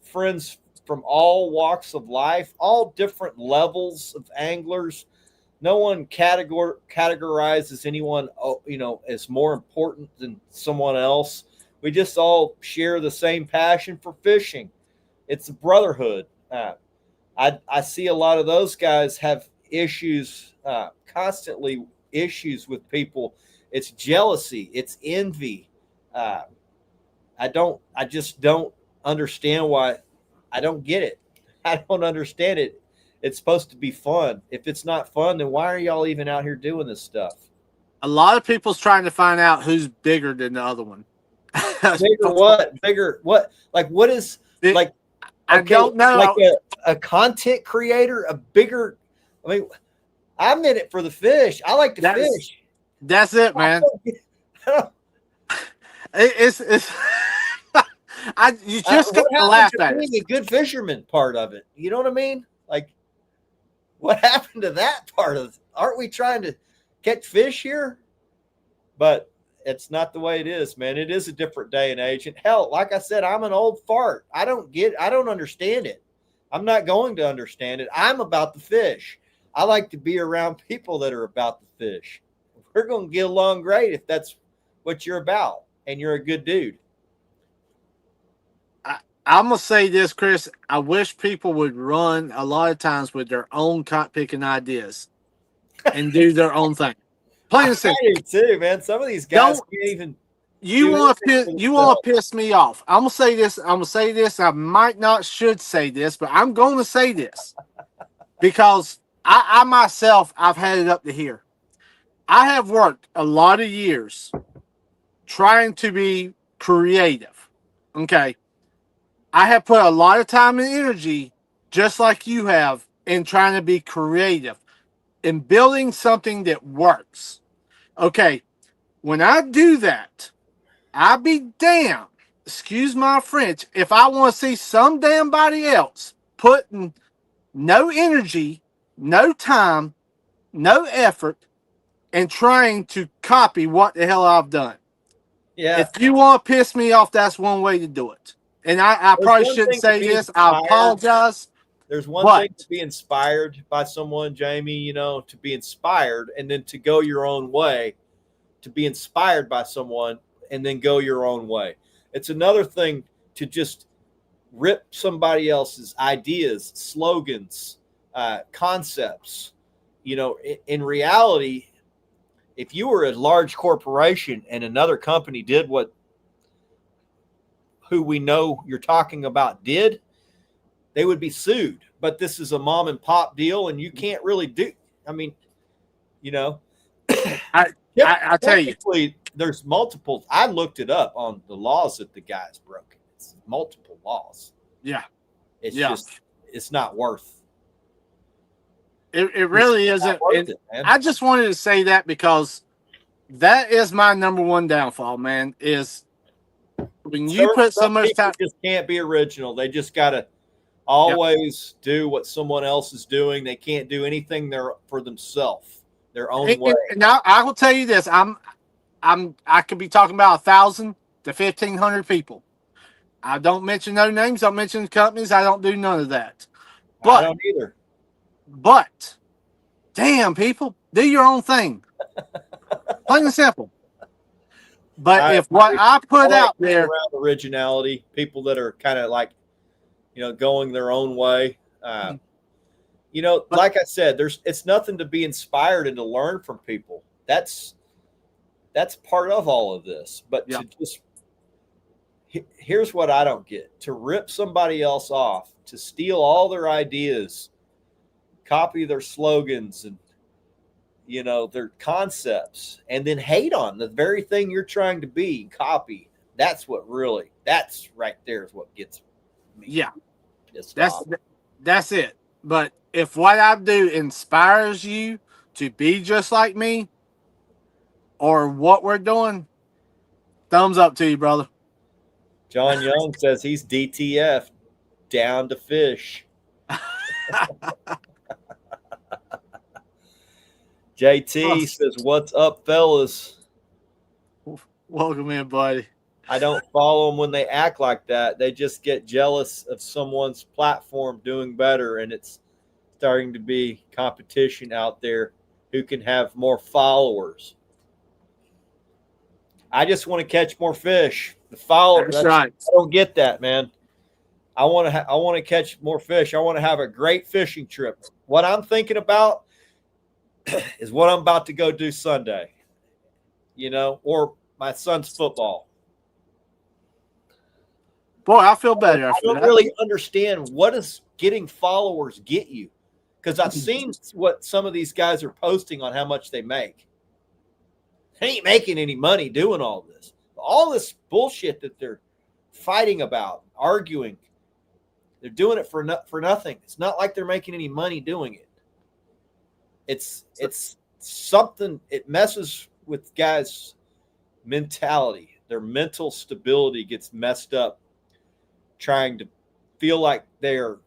friends from all walks of life, all different levels of anglers. No one categorizes anyone, as more important than someone else. We just all share the same passion for fishing. It's a brotherhood. I see a lot of those guys have issues, constantly issues with people. It's jealousy. It's envy. I just don't understand why. I don't get it. I don't understand it. It's supposed to be fun. If it's not fun, then why are y'all even out here doing this stuff? A lot of people's trying to find out who's bigger than the other one. Bigger what? Bigger what? Like what is like? I don't know. Like a content creator, a bigger. I mean, I'm in it for the fish. I like to fish. That's it, man. It's you just got to laugh at it. The good fisherman part of it. You know what I mean? Like, what happened to that part of it? Aren't we trying to catch fish here? But it's not the way it is, man. It is a different day and age. And hell, like I said, I'm an old fart. I don't understand it. I'm not going to understand it. I'm about the fish. I like to be around people that are about the fish. We're going to get along great if that's what you're about and you're a good dude. I'm going to say this, Chris. I wish people would run a lot of times with their own caught picking ideas and do their own thing. Plain and simple. I do too, man. Some of these guys can't even. You want to piss me off. I'm going to say this. I might not should say this, but I'm going to say this because I myself, I've had it up to here. I have worked a lot of years trying to be creative. Okay. I have put a lot of time and energy, just like you have, in trying to be creative, in building something that works. Okay, when I do that, I be damned, excuse my French, if I want to see some damn body else putting no energy, no time, no effort, and trying to copy what the hell I've done. Yeah. If you want to piss me off, that's one way to do it. And I probably shouldn't say this. I apologize. There's one thing to be inspired by someone, Jamie, to be inspired and then to go your own way, to be inspired by someone and then go your own way. It's another thing to just rip somebody else's ideas, slogans, concepts. In reality, if you were a large corporation and another company did who we know you're talking about did, they would be sued. But this is a mom and pop deal, and you can't really do. I mean, I tell you, there's multiple. I looked it up on the laws that the guy's broken. It's multiple laws. Yeah, it's just it's not worth. It really isn't. I just wanted to say that because that is my number one downfall, man. Is when you put so much time, just can't be original. They just gotta always do what someone else is doing. They can't do anything for themselves, their own way. Now I will tell you this: I could be talking about 1,000 to 1,500 people. I don't mention no names. I don't mention companies. I don't do none of that. But I don't either. But, damn, people, do your own thing. Plain and simple. But if what I put out there, around originality, people that are kind of like, going their own way. Like I said, it's nothing to be inspired and to learn from people. That's part of all of this. But to just, here's what I don't get: to rip somebody else off, to steal all their ideas, copy their slogans and their concepts, and then hate on the very thing you're trying to be, copy. That's right there is what gets me. Yeah. That's it. But if what I do inspires you to be just like me or what we're doing, thumbs up to you, brother. John Young says he's DTF, down to fish. JT says, "What's up, fellas? Welcome in, buddy." I don't follow them when they act like that. They just get jealous of someone's platform doing better, and it's starting to be competition out there who can have more followers. I just want to catch more fish. The followers, that's right. I don't get that, man. I want to catch more fish. I want to have a great fishing trip. What I'm thinking about is what I'm about to go do Sunday, or my son's football. Boy, I feel better. I don't really understand what does getting followers get you, because I've seen what some of these guys are posting on how much they make. They ain't making any money doing all this. All this bullshit that they're fighting about, arguing, they're doing it for nothing. It's not like they're making any money doing it. It's something, it messes with guys' mentality. Their mental stability gets messed up trying to feel like their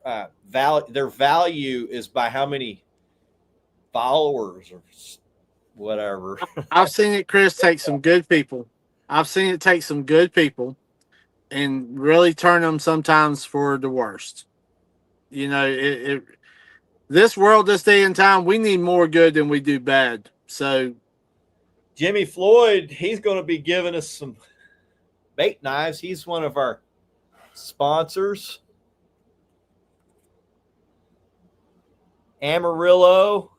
value is by how many followers or whatever. I've seen it, Chris, take some good people. I've seen it take some good people and really turn them sometimes for the worst. This world, this day and time, we need more good than we do bad. So Jimmy Floyd, he's going to be giving us some bait knives. He's one of our sponsors. Amarillo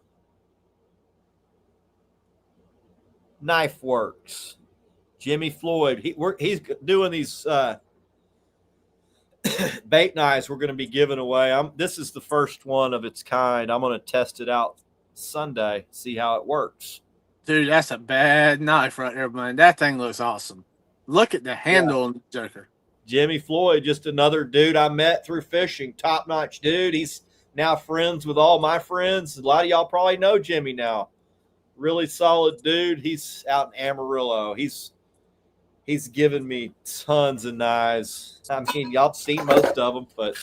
Knife Works. Jimmy Floyd. He's doing these bait knives we're going to be giving away. This is the first one of its kind. I'm going to test it out Sunday, see how it works. Dude, that's a bad knife right there, man. That thing looks awesome. Look at the handle on the Joker. Jimmy Floyd, just another dude I met through fishing. Top-notch dude. He's now friends with all my friends. A lot of y'all probably know Jimmy now. Really solid dude. He's out in Amarillo. He's given me tons of knives. I mean, y'all seen most of them, but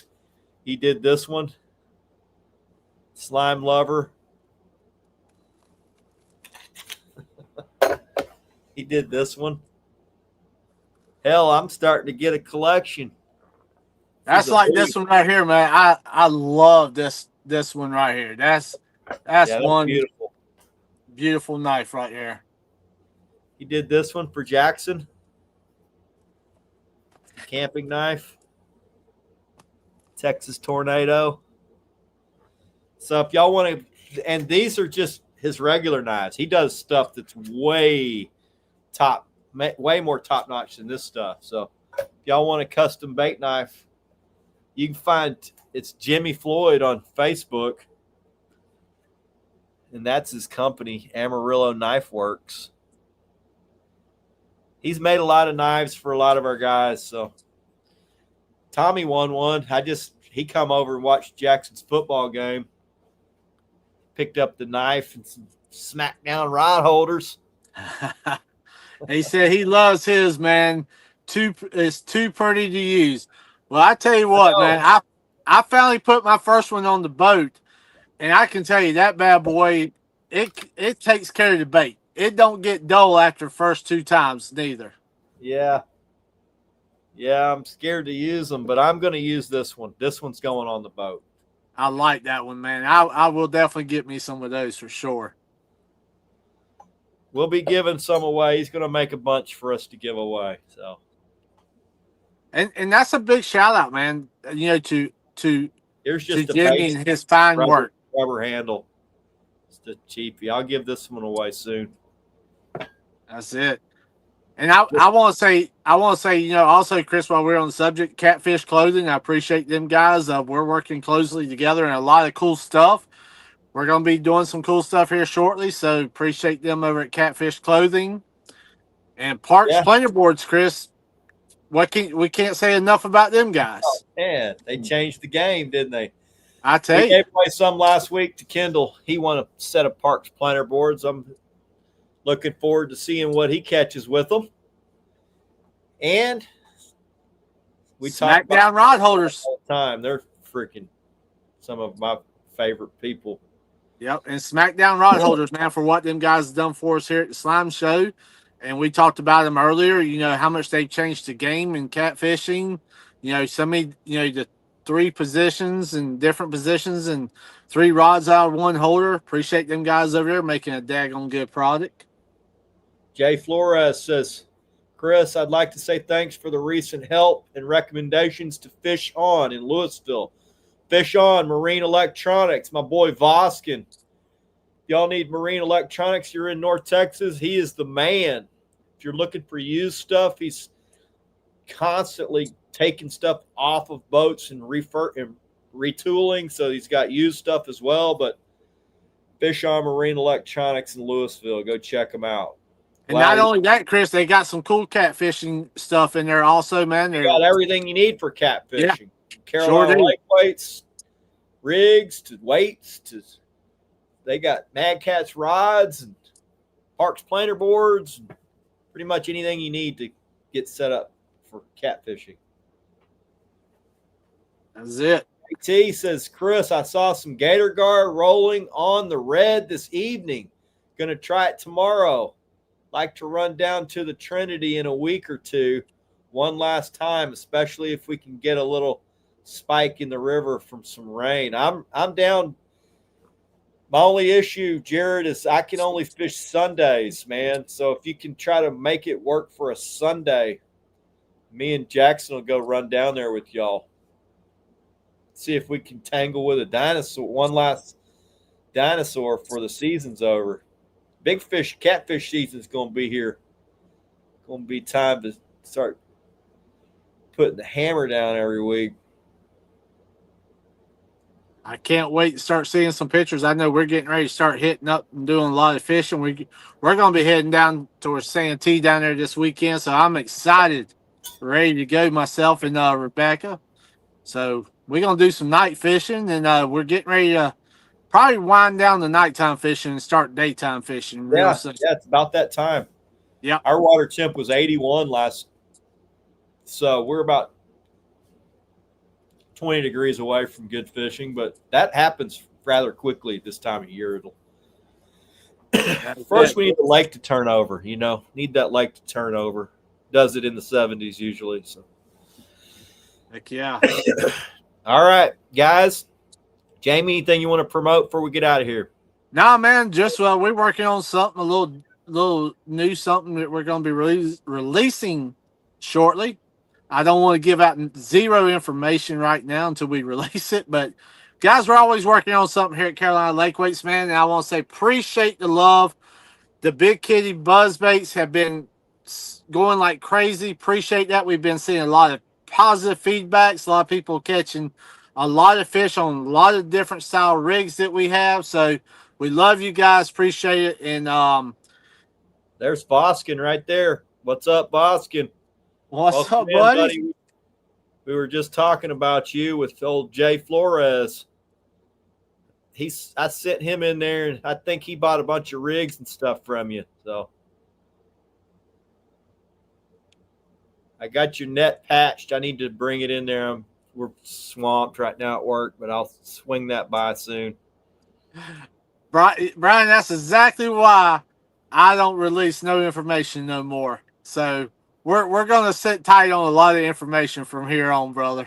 he did this one. Slime Lover. He did this one. Hell, I'm starting to get a collection. That's like this one right here, man. I love this one right here. That's one beautiful knife right there. He did this one for Jackson. Camping knife. Texas Tornado. So if y'all want to, and these are just his regular knives. He does stuff that's way more top notch than this stuff. So if y'all want a custom bait knife, you can find it's Jimmy Floyd on Facebook. And that's his company, Amarillo Knife Works. He's made a lot of knives for a lot of our guys. So Tommy won one. He come over and watched Jackson's football game. Picked up the knife and some smackdown rod holders. He said he loves his, man. It's too pretty to use. Well, I tell you what, man, I finally put my first one on the boat, and I can tell you that bad boy, it takes care of the bait. It don't get dull after the first 2 times neither. Yeah. Yeah, I'm scared to use them, but I'm going to use this one. This one's going on the boat. I like that one, man. I will definitely get me some of those for sure. We'll be giving some away. He's going to make a bunch for us to give away. So, and that's a big shout out, man. To here's just a Jimmy and his fine work. Rubber handle. It's the cheapie. I'll give this one away soon. That's it. And I want to say, also, Chris, while we're on the subject, Catfish Clothing, I appreciate them guys. We're working closely together and a lot of cool stuff. We're going to be doing some cool stuff here shortly, so appreciate them over at Catfish Clothing. And Parks Planter Boards, Chris. We can't say enough about them guys. Oh, man, they changed the game, didn't they? I tell you. We gave away some last week to Kendall. He won a set of Parks Planter Boards. I'm looking forward to seeing what he catches with them. And we talk about rod holders all the time. They're freaking some of my favorite people. Yep, and Smackdown rod holders, man, for what them guys have done for us here at the Slime Show. And we talked about them earlier, how much they've changed the game in catfishing. The 3 positions and different positions and 3 rods out of 1 holder. Appreciate them guys over there making a daggone good product. Jay Flores says, Chris, I'd like to say thanks for the recent help and recommendations to Fish On in Louisville. Fish On, Marine Electronics, my boy Voskin. Y'all need marine electronics, you're in North Texas, he is the man. If you're looking for used stuff, he's constantly taking stuff off of boats and retooling, so he's got used stuff as well. But Fish On Marine Electronics in Louisville, go check them out. And not only that, Chris, they got some cool catfishing stuff in there also, man. They got everything you need for catfishing. Yeah, Carolina lake weights, rigs to weights to they got Mad Cat's rods and Parks Planter Boards, and pretty much anything you need to get set up for catfishing. That's it. T says, Chris, I saw some gator gar rolling on the red this evening. Gonna try it tomorrow. Like to run down to the Trinity in a week or two one last time, especially if we can get a little spike in the river from some rain. I'm down. My only issue, Jared, is I can only fish Sundays, man. So if you can try to make it work for a Sunday, me and Jackson will go run down there with y'all. See if we can tangle with a dinosaur, one last dinosaur for the season's over. Big fish, catfish season is going to be here. Going to be time to start putting the hammer down every week. I can't wait to start seeing some pictures. I know we're getting ready to start hitting up and doing a lot of fishing. We're going to be heading down towards Santee down there this weekend, so I'm excited, ready to go, myself and Rebecca. So we're going to do some night fishing, and we're getting ready to probably wind down the nighttime fishing and start daytime fishing. Yeah, it's about that time. Yeah, our water temp was 81 last, so we're about 20 degrees away from good fishing, but that happens rather quickly this time of year. First, we need the lake to turn over. Need that lake to turn over. Does it in the 70s usually. So, heck yeah. All right, guys. Jamie, anything you want to promote before we get out of here? Nah, man, just we're working on something, a little new something that we're going to be releasing shortly. I don't want to give out zero information right now until we release it, but guys, we're always working on something here at Carolina Lake Weights, man, and I want to say appreciate the love. The Big Kitty buzzbaits have been going like crazy. Appreciate that. We've been seeing a lot of positive feedbacks, a lot of people catching a lot of fish on a lot of different style rigs that we have. So we love you guys. Appreciate it. And there's Boskin right there. What's up, Boskin? What's up, buddy? We were just talking about you with old Jay Flores. I sent him in there, and I think he bought a bunch of rigs and stuff from you. So I got your net patched. I need to bring it in there. We're swamped right now at work, but I'll swing that by soon. Brian, that's exactly why I don't release no information no more. So we're going to sit tight on a lot of information from here on, brother.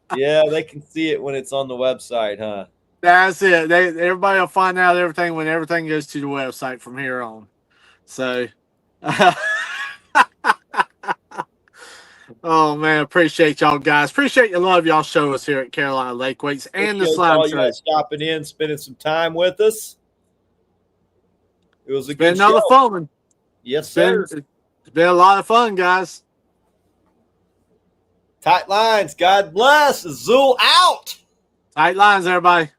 Yeah, they can see it when it's on the website, huh? That's it. Everybody will find out everything when everything goes to the website from here on. So, oh man, appreciate y'all guys. Appreciate the love y'all show us here at Carolina Lake Weights and the Appreciate Slime all Show. y'all stopping in, spending some time with us. It was a Been good another show. fun one. Yes, sir. It's been a lot of fun, guys. Tight lines. God bless. Azul out. Tight lines, everybody.